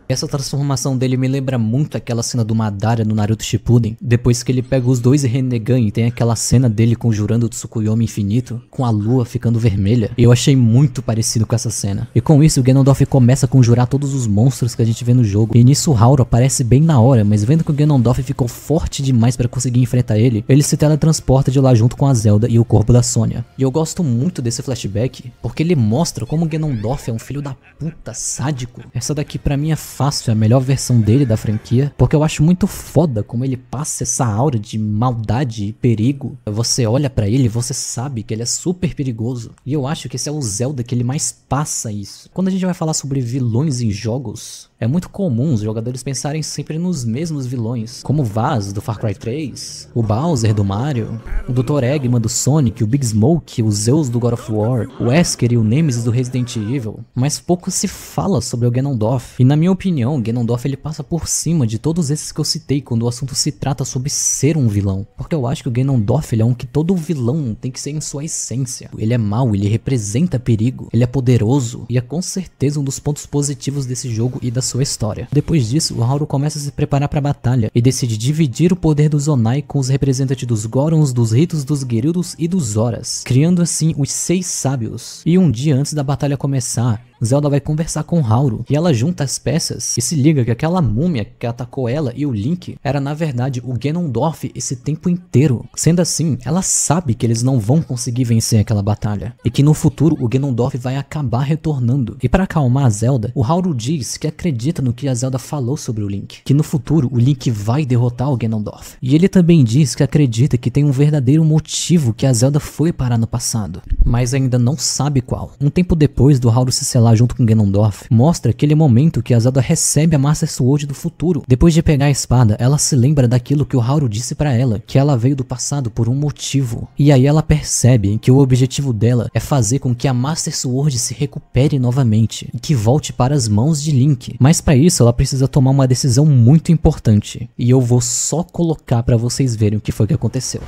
Essa transformação dele me lembra muito aquela cena do Madara no Naruto Shippuden, depois que ele pega os dois Rinnegan e tem aquela cena dele conjurando o Tsukuyomi infinito, com a lua ficando vermelha. Eu achei muito parecido com essa cena. E com isso o Ganondorf começa a conjurar todos os monstros que a gente vê no jogo. E nisso o Hauru aparece bem na hora, mas vendo que o Ganondorf ficou forte demais para conseguir enfrentar ele, ele se teletransporta de lá junto com a Zelda e o corpo da Sonia. E eu gosto muito desse flashback, porque ele mostra como o Ganondorf é um filho da puta sádico. Essa daqui pra mim é fácil, é a melhor versão dele da franquia, porque eu acho muito foda como ele passa essa aura de maldade e perigo. Você olha pra ele e você sabe que ele é super perigoso, e eu acho que esse é o Zelda que ele mais passa isso. Quando a gente vai falar sobre vilões em jogos, É muito comum os jogadores pensarem sempre nos mesmos vilões, como o Vaz do Far Cry 3, o Bowser do Mario, o Dr. Eggman do Sonic, o Big Smoke, o Zeus do God of War, o Wesker e o Nemesis do Resident Evil, mas pouco se fala sobre o Ganondorf. E na minha opinião, o Ganondorf ele passa por cima de todos esses que eu citei quando o assunto se trata sobre ser um vilão, porque eu acho que o Ganondorf ele é um que todo vilão tem que ser em sua essência. Ele é mau, ele representa perigo, ele é poderoso e é com certeza um dos pontos positivos desse jogo e da sua história. Depois disso, o Haru começa a se preparar para a batalha e decide dividir o poder do Zonai com os representantes dos Gorons, dos Ritos, dos Gerudos e dos Zoras, criando assim os 6 sábios. E um dia antes da batalha começar, Zelda vai conversar com Haru e ela junta as peças e se liga que aquela múmia que atacou ela e o Link era na verdade o Ganondorf esse tempo inteiro. Sendo assim, ela sabe que eles não vão conseguir vencer aquela batalha e que no futuro o Ganondorf vai acabar retornando. E para acalmar a Zelda, o Haru diz que acredita no que a Zelda falou sobre o Link, que no futuro o Link vai derrotar o Ganondorf. E ele também diz que acredita que tem um verdadeiro motivo que a Zelda foi parar no passado, mas ainda não sabe qual. Um tempo depois do Haru se selar junto com Ganondorf, mostra aquele momento que a Zelda recebe a Master Sword do futuro. Depois de pegar a espada, ela se lembra daquilo que o Haru disse pra ela, que ela veio do passado por um motivo. E aí ela percebe que o objetivo dela é fazer com que a Master Sword se recupere novamente e que volte para as mãos de Link. Mas pra isso ela precisa tomar uma decisão muito importante. E eu vou só colocar pra vocês verem o que foi que aconteceu.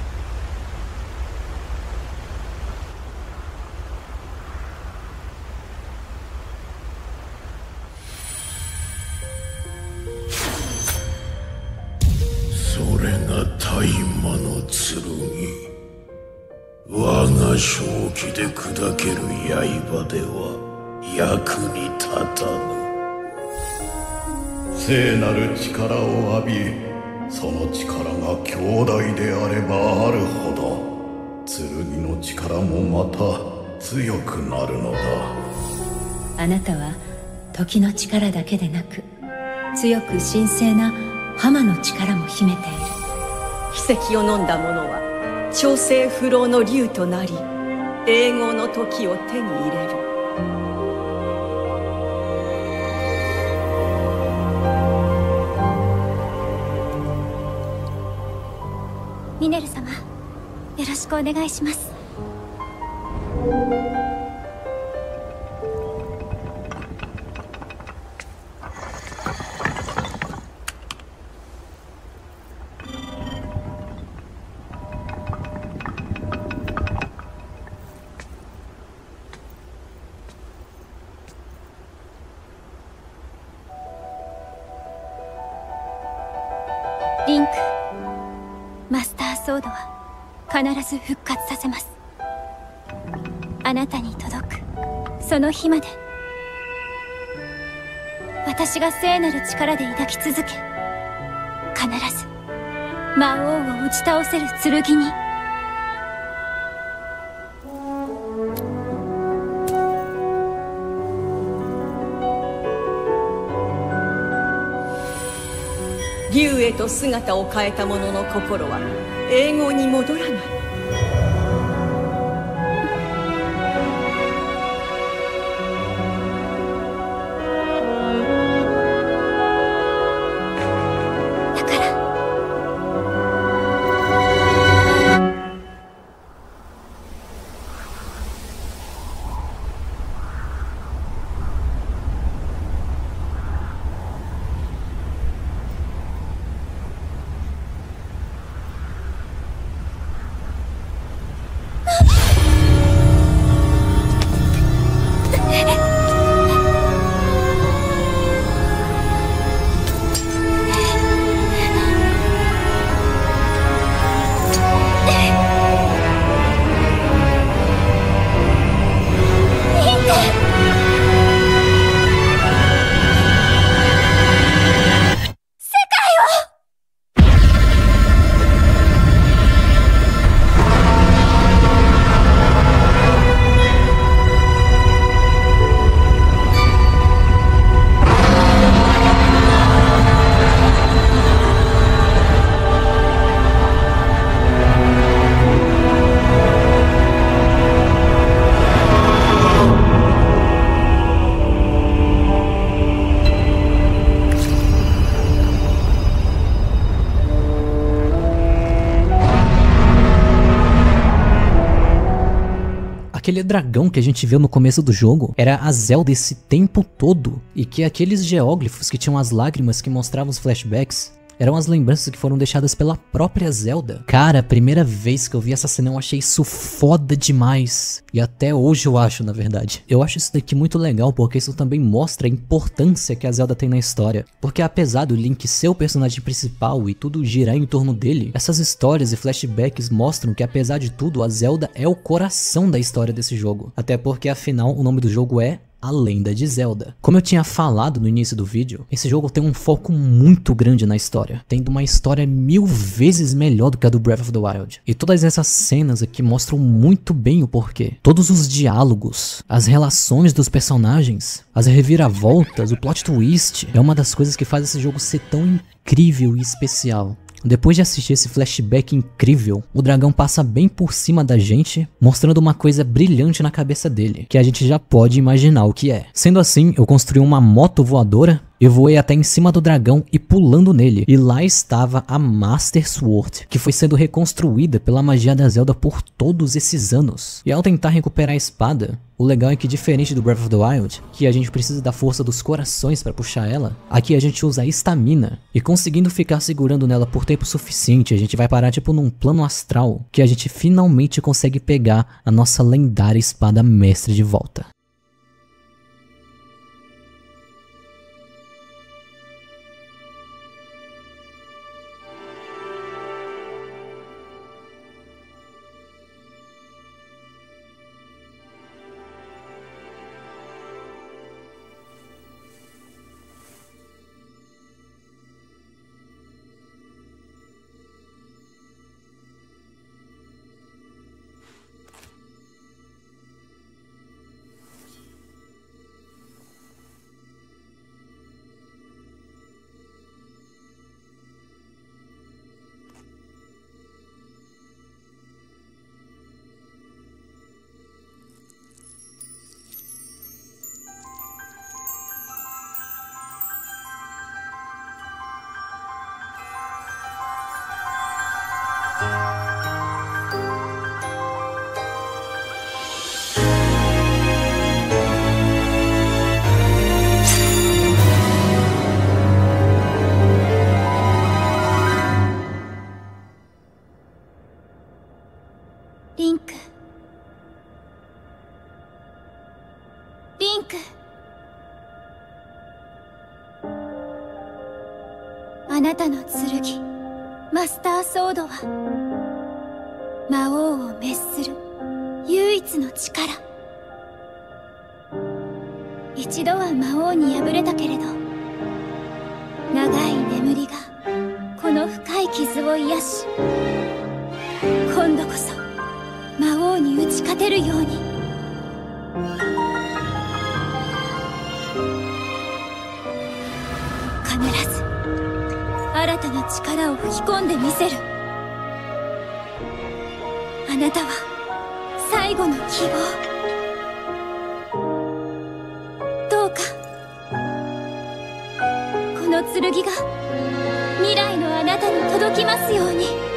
正気で砕ける刃では役に立たぬ。聖なる力を浴び、その力が強大であればあるほど剣の力もまた強くなるのだ。あなたは時の力だけでなく強く神聖な浜の力も秘めている。奇跡を飲んだ者は調整不能の竜となり永劫の時を手に入れる。ミネル様、よろしくお願いします。リンク、マスターソードは必ず復活させます。あなたに届くその日まで、私が聖なる力で抱き続け、必ず魔王を打ち倒せる剣に。竜へと姿を変えた者の心は永劫に戻らない。だから aquele dragão que a gente viu no começo do jogo era a Zelda esse tempo todo, e que aqueles geóglifos que tinham as lágrimas que mostravam os flashbacks eram as lembranças que foram deixadas pela própria Zelda. Cara, a primeira vez que eu vi essa cena eu achei isso foda demais. E até hoje eu acho, na verdade. Eu acho isso daqui muito legal porque isso também mostra a importância que a Zelda tem na história. Porque apesar do Link ser o personagem principal e tudo girar em torno dele, essas histórias e flashbacks mostram que apesar de tudo, a Zelda é o coração da história desse jogo. Até porque afinal o nome do jogo é A Lenda de Zelda. Como eu tinha falado no início do vídeo, esse jogo tem um foco muito grande na história, tendo uma história 1000 vezes melhor do que a do Breath of the Wild. E todas essas cenas aqui mostram muito bem o porquê. Todos os diálogos, as relações dos personagens, as reviravoltas, o plot twist, é uma das coisas que faz esse jogo ser tão incrível e especial. Depois de assistir esse flashback incrível, o dragão passa bem por cima da gente, mostrando uma coisa brilhante na cabeça dele, que a gente já pode imaginar o que é. Sendo assim, eu construí uma moto voadora, eu voei até em cima do dragão e pulando nele, e lá estava a Master Sword, que foi sendo reconstruída pela magia da Zelda por todos esses anos. E ao tentar recuperar a espada, o legal é que diferente do Breath of the Wild, que a gente precisa da força dos corações para puxar ela, aqui a gente usa a estamina, e conseguindo ficar segurando nela por tempo suficiente, a gente vai parar tipo num plano astral, que a gente finalmente consegue pegar a nossa lendária espada mestre de volta. Link. Link. あなたの剣、マスターソードは魔王を滅する唯一の力。一度は魔王に敗れたけれど、長い眠りがこの深い傷を癒し、今度こそ魔王に打ち勝てるように。必ず新たな力を吹き込んでみせる。あなたは最後の希望。どうかこの剣が未来のあなたに届きますように。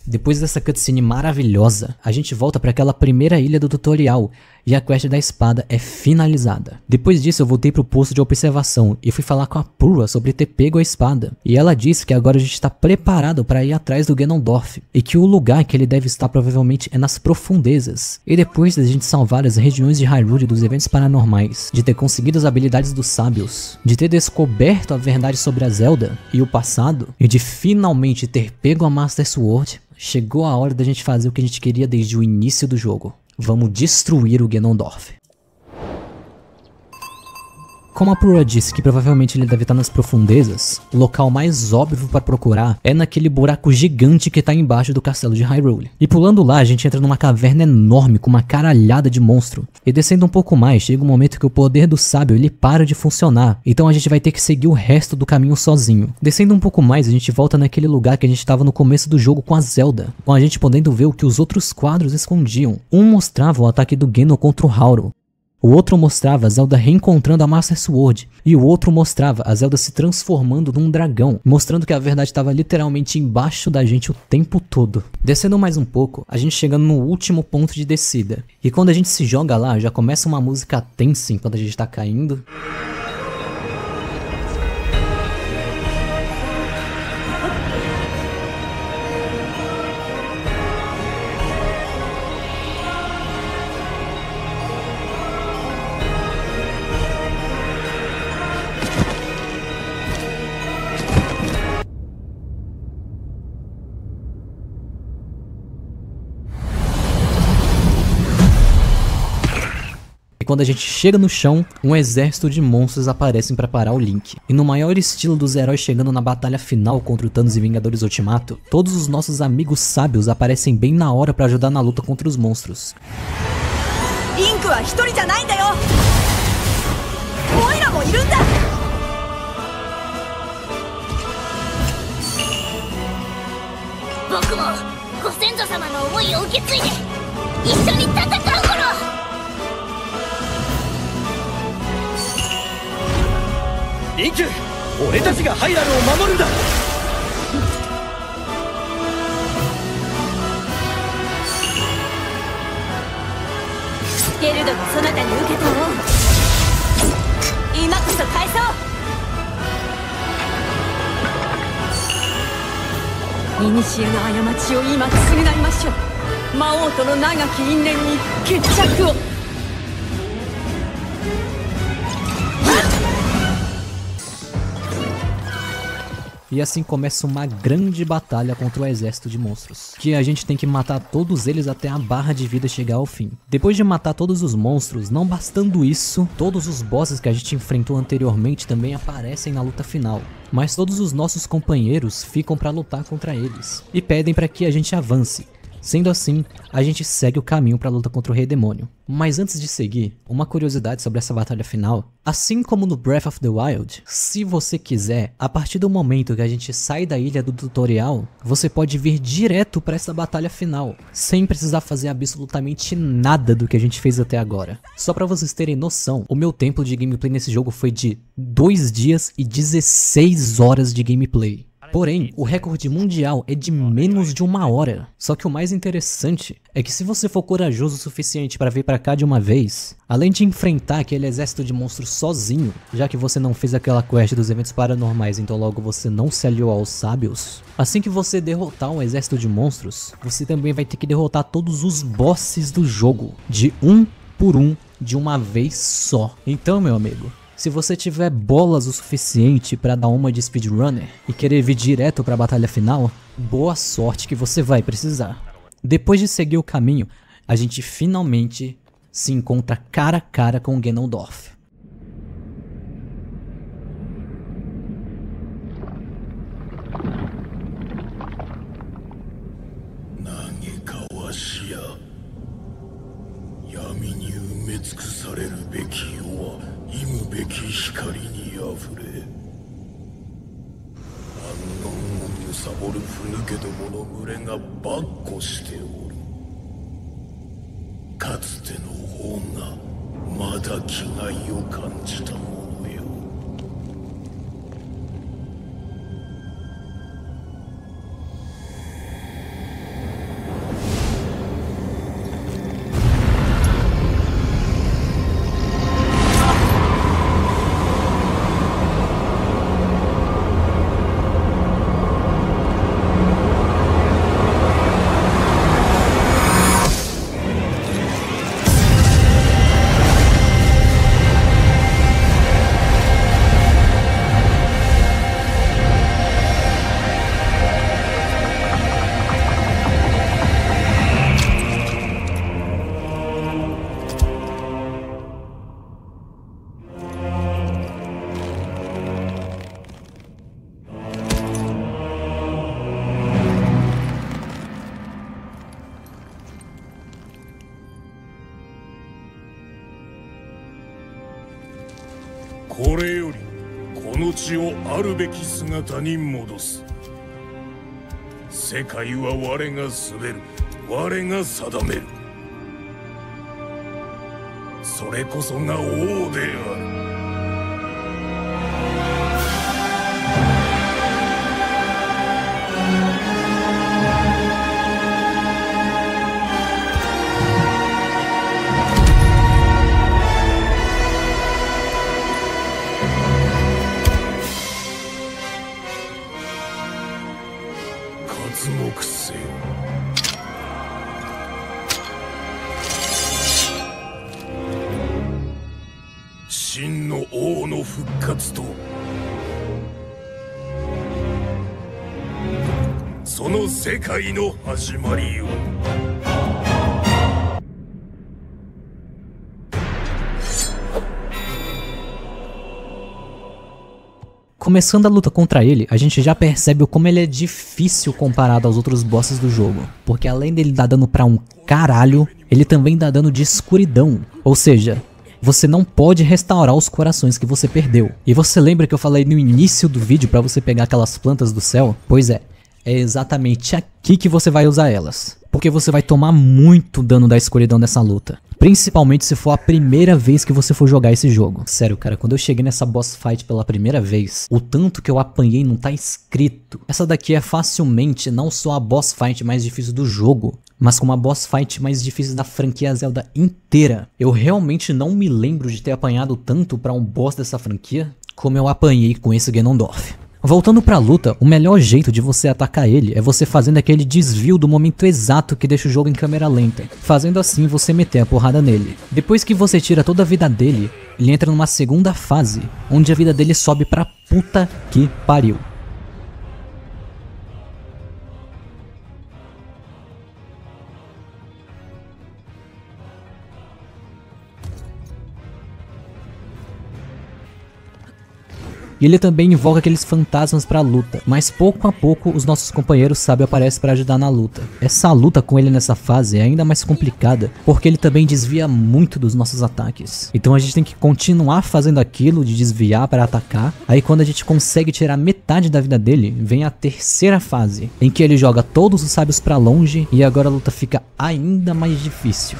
Depois dessa cutscene maravilhosa, a gente volta para aquela primeira ilha do tutorial e a quest da espada é finalizada. Depois disso eu voltei pro posto de observação e fui falar com a Purah sobre ter pego a espada. E ela disse que agora a gente está preparado para ir atrás do Ganondorf e que o lugar que ele deve estar provavelmente é nas profundezas. E depois da gente salvar as regiões de Hyrule dos eventos paranormais, de ter conseguido as habilidades dos sábios, de ter descoberto a verdade sobre a Zelda e o passado, e de finalmente ter pego a Master Sword, chegou a hora da gente fazer o que a gente queria desde o início do jogo. Vamos destruir o Ganondorf. Como a Purah disse que provavelmente ele deve estar nas profundezas, o local mais óbvio para procurar é naquele buraco gigante que está embaixo do castelo de Hyrule. E pulando lá a gente entra numa caverna enorme com uma caralhada de monstro. E descendo um pouco mais, chega um momento que o poder do sábio ele para de funcionar, então a gente vai ter que seguir o resto do caminho sozinho. Descendo um pouco mais a gente volta naquele lugar que a gente estava no começo do jogo com a Zelda, com a gente podendo ver o que os outros quadros escondiam. Um mostrava o ataque do Ganon contra o Hyrule, O outro mostrava a Zelda reencontrando a Master Sword, e o outro mostrava a Zelda se transformando num dragão, mostrando que a verdade estava literalmente embaixo da gente o tempo todo. Descendo mais um pouco, a gente chegando no último ponto de descida, e quando a gente se joga lá, já começa uma música tensa enquanto a gente tá caindo. Quando a gente chega no chão, um exército de monstros aparecem para parar o Link. E no maior estilo dos heróis chegando na batalha final contra o Thanos e Vingadores Ultimato, todos os nossos amigos sábios aparecem bem na hora para ajudar na luta contra os monstros. Link é sozinho, não é? Moira também está. 僕もご先祖様の思いを受け継いで一緒に戦う頃。リンク、俺たちがハイラルを守るんだ。ゲルドがそなたに受け取ろう。今こそ返そう。古の過ちを今償いましょう。魔王との長き因縁に決着を。E assim começa uma grande batalha contra o exército de monstros, que a gente tem que matar todos eles até a barra de vida chegar ao fim. Depois de matar todos os monstros, não bastando isso, todos os bosses que a gente enfrentou anteriormente também aparecem na luta final. Mas todos os nossos companheiros ficam para lutar contra eles, e pedem para que a gente avance. Sendo assim, a gente segue o caminho para a luta contra o Rei Demônio. Mas antes de seguir, uma curiosidade sobre essa batalha final. Assim como no Breath of the Wild, se você quiser, a partir do momento que a gente sai da ilha do tutorial, você pode vir direto para essa batalha final, sem precisar fazer absolutamente nada do que a gente fez até agora. Só para vocês terem noção, o meu tempo de gameplay nesse jogo foi de 2 dias e 16 horas de gameplay. Porém, o recorde mundial é de menos de 1 hora. Só que o mais interessante é que se você for corajoso o suficiente para vir pra cá de uma vez, além de enfrentar aquele exército de monstros sozinho, já que você não fez aquela quest dos eventos paranormais, então logo você não se aliou aos sábios, assim que você derrotar um exército de monstros, você também vai ter que derrotar todos os bosses do jogo, de um por um, de uma vez só. Então, meu amigo, se você tiver bolas o suficiente para dar uma de speedrunner e querer vir direto para a batalha final, boa sorte que você vai precisar. Depois de seguir o caminho, a gente finalmente se encontra cara a cara com o Ganondorf. それこそが王である。活目せよ。真の王の復活とその世界の始まりを。Começando a luta contra ele, a gente já percebe o como ele é difícil comparado aos outros bosses do jogo. Porque além dele dar dano pra um caralho, ele também dá dano de escuridão. Ou seja, você não pode restaurar os corações que você perdeu. E você lembra que eu falei no início do vídeo pra você pegar aquelas plantas do céu? Pois é exatamente aqui que você vai usar elas. Porque você vai tomar muito dano da escuridão nessa luta. Principalmente se for a primeira vez que você for jogar esse jogo. Sério, cara, quando eu cheguei nessa boss fight pela primeira vez, o tanto que eu apanhei não tá escrito. Essa daqui é facilmente não só a boss fight mais difícil do jogo, mas como a boss fight mais difícil da franquia Zelda inteira. Eu realmente não me lembro de ter apanhado tanto pra um boss dessa franquia como eu apanhei com esse Ganondorf. Voltando pra luta, o melhor jeito de você atacar ele é você fazendo aquele desvio do momento exato que deixa o jogo em câmera lenta. Fazendo assim, você meter a porrada nele. Depois que você tira toda a vida dele, ele entra numa segunda fase, onde a vida dele sobe pra puta que pariu. E ele também invoca aqueles fantasmas pra luta, mas pouco a pouco os nossos companheiros sábios aparecem pra ajudar na luta. Essa luta com ele nessa fase é ainda mais complicada, porque ele também desvia muito dos nossos ataques. Então a gente tem que continuar fazendo aquilo de desviar para atacar. Aí quando a gente consegue tirar metade da vida dele, vem a terceira fase, em que ele joga todos os sábios pra longe e agora a luta fica ainda mais difícil.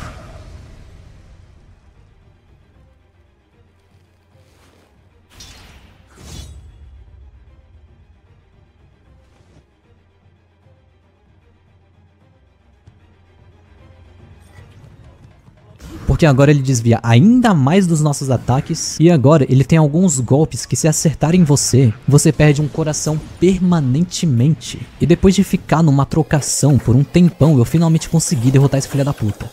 Porque agora ele desvia ainda mais dos nossos ataques. E agora ele tem alguns golpes que se acertarem em você, você perde um coração permanentemente. E depois de ficar numa trocação por um tempão, eu finalmente consegui derrotar esse filho da puta.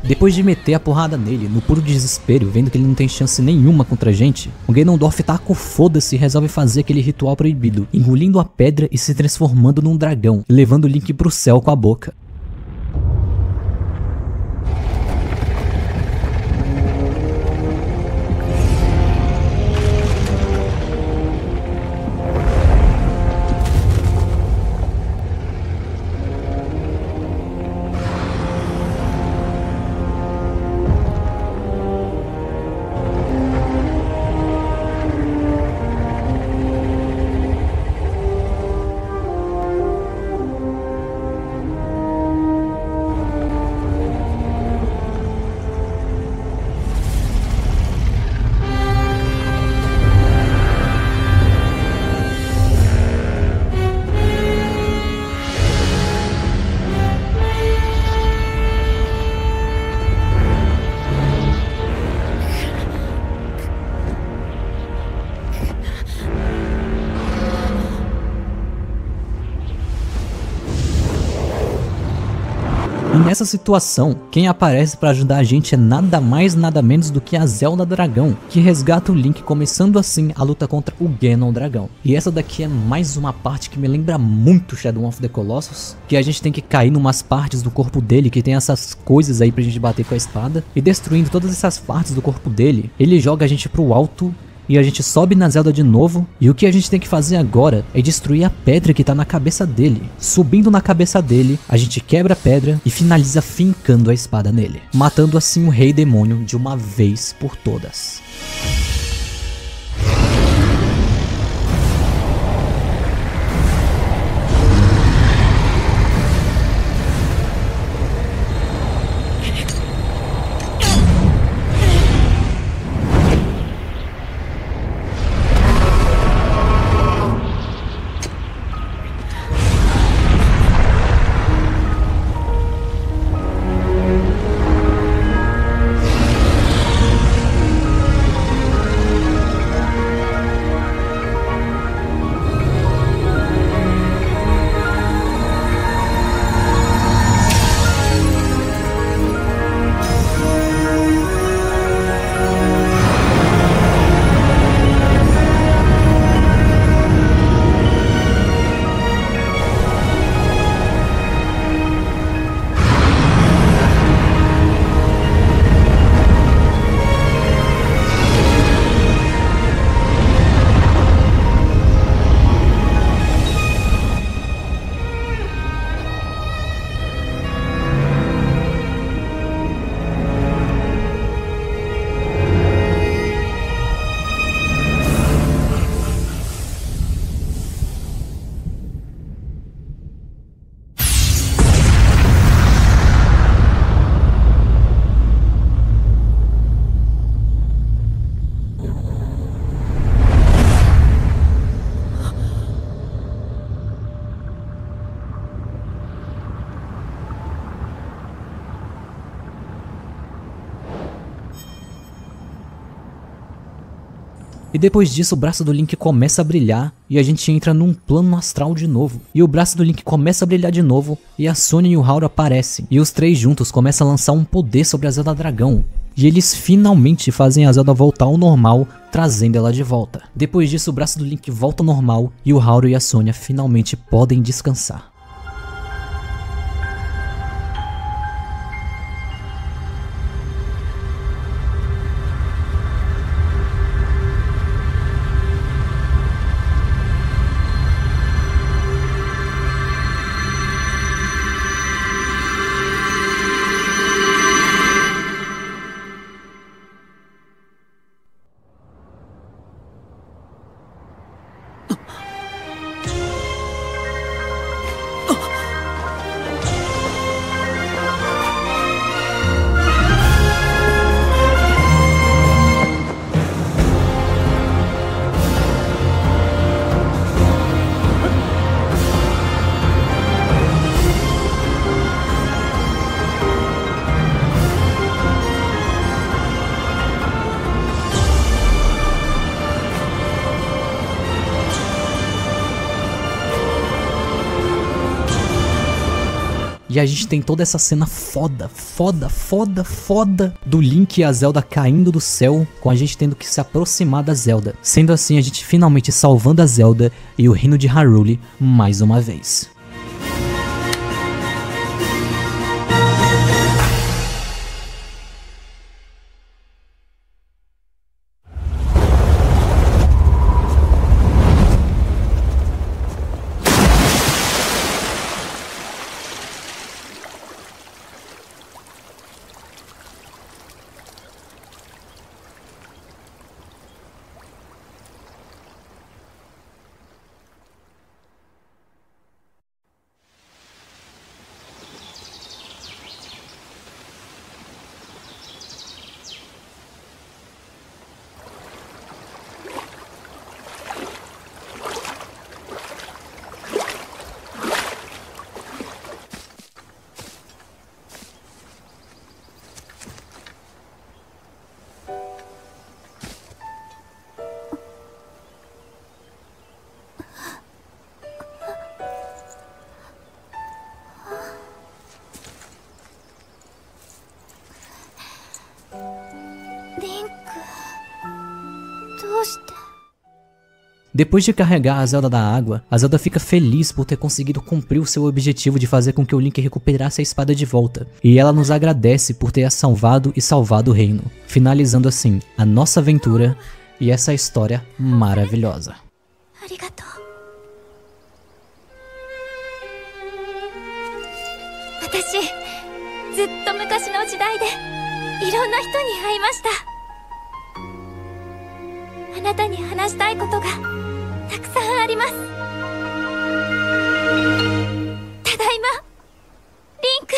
Depois de meter a porrada nele, no puro desespero, vendo que ele não tem chance nenhuma contra a gente, o Ganondorf taca o foda-se e resolve fazer aquele ritual proibido, engolindo a pedra e se transformando num dragão, levando o Link pro céu com a boca. nessa situação, quem aparece para ajudar a gente é nada mais nada menos do que a Zelda Dragão, que resgata o Link, começando assim a luta contra o Ganon Dragão. E essa daqui é mais uma parte que me lembra muito Shadow of the Colossus, que a gente tem que cair numas partes do corpo dele que tem essas coisas aí pra gente bater com a espada, e destruindo todas essas partes do corpo dele, ele joga a gente pro alto e a gente sobe na Zelda de novo, e o que a gente tem que fazer agora é destruir a pedra que tá na cabeça dele. Subindo na cabeça dele, a gente quebra a pedra e finaliza fincando a espada nele, matando assim o Rei Demônio de uma vez por todas. E depois disso o braço do Link começa a brilhar e a gente entra num plano astral de novo. E o braço do Link começa a brilhar de novo e a Sonya e o Haru aparecem. E os três juntos começam a lançar um poder sobre a Zelda Dragão. E eles finalmente fazem a Zelda voltar ao normal, trazendo ela de volta. Depois disso o braço do Link volta ao normal e o Haru e a Sonya finalmente podem descansar. E a gente tem toda essa cena foda do Link e a Zelda caindo do céu, com a gente tendo que se aproximar da Zelda. Sendo assim, a gente finalmente salvando a Zelda e o reino de Hyrule mais uma vez. うして。 Depois de carregar a Zelda da água, a Zelda fica feliz por ter conseguido cumprir o seu objetivo de fazer com que o Link recuperasse a espada de volta, e ela nos agradece por ter a salvado e salvado o reino, finalizando assim a nossa aventura e essa história maravilhosa. ありがとう。私、ずっと昔の時代でいろんな人に会いました。あなたに話したいことがたくさんあります。ただいま、リンク。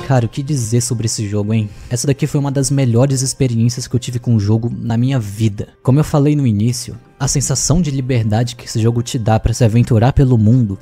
Cara, o que dizer sobre esse jogo, hein? Essa daqui foi uma das melhores experiências que eu tive com o jogo na minha vida. Como eu falei no início, a sensação de liberdade que esse jogo te dá pra se aventurar pelo mundo,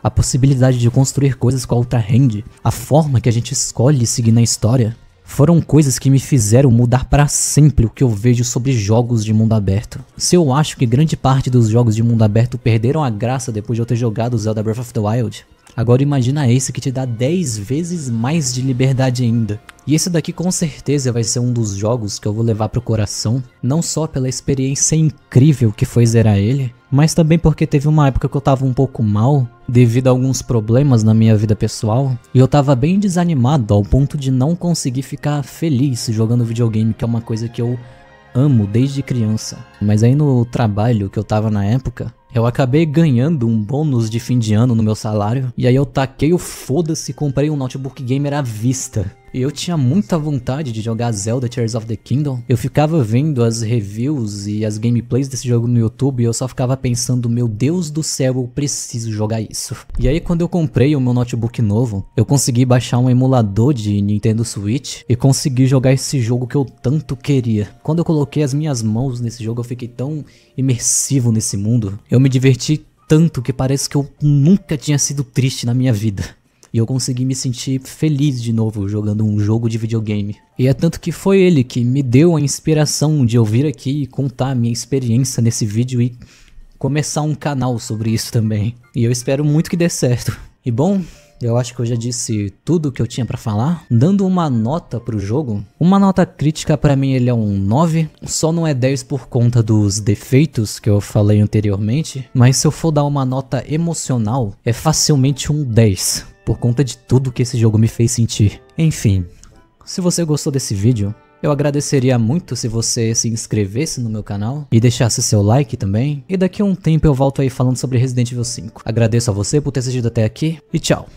a possibilidade de construir coisas com a Ultra Hand, a forma que a gente escolhe seguir na história, foram coisas que me fizeram mudar pra sempre o que eu vejo sobre jogos de mundo aberto. Se eu acho que grande parte dos jogos de mundo aberto perderam a graça depois de eu ter jogado Zelda Breath of the Wild, agora imagina esse que te dá 10 vezes mais de liberdade ainda. E esse daqui com certeza vai ser um dos jogos que eu vou levar pro coração, não só pela experiência incrível que foi zerar ele, mas também porque teve uma época que eu tava um pouco mal, devido a alguns problemas na minha vida pessoal, e eu tava bem desanimado ao ponto de não conseguir ficar feliz jogando videogame, que é uma coisa que eu amo desde criança. Mas aí no trabalho que eu tava na época, eu acabei ganhando um bônus de fim de ano no meu salário, e aí eu taquei o foda-se e comprei um notebook gamer à vista. E eu tinha muita vontade de jogar Zelda Tears of the Kingdom. Eu ficava vendo as reviews e as gameplays desse jogo no YouTube e eu só ficava pensando, meu Deus do céu, eu preciso jogar isso. E aí quando eu comprei o meu notebook novo, eu consegui baixar um emulador de Nintendo Switch e consegui jogar esse jogo que eu tanto queria. Quando eu coloquei as minhas mãos nesse jogo, eu fiquei tão imersivo nesse mundo. Eu me diverti tanto que parece que eu nunca tinha sido triste na minha vida. E eu consegui me sentir feliz de novo jogando um jogo de videogame. E é tanto que foi ele que me deu a inspiração de eu vir aqui e contar a minha experiência nesse vídeo e começar um canal sobre isso também. E eu espero muito que dê certo. E bom, eu acho que eu já disse tudo que eu tinha pra falar. Dando uma nota pro jogo, uma nota crítica pra mim ele é um 9. Só não é 10 por conta dos defeitos que eu falei anteriormente. Mas se eu for dar uma nota emocional, é facilmente um 10. Por conta de tudo que esse jogo me fez sentir. Enfim, se você gostou desse vídeo, eu agradeceria muito se você se inscrevesse no meu canal e deixasse seu like também. E daqui a um tempo eu volto aí falando sobre Resident Evil 5. Agradeço a você por ter assistido até aqui e tchau!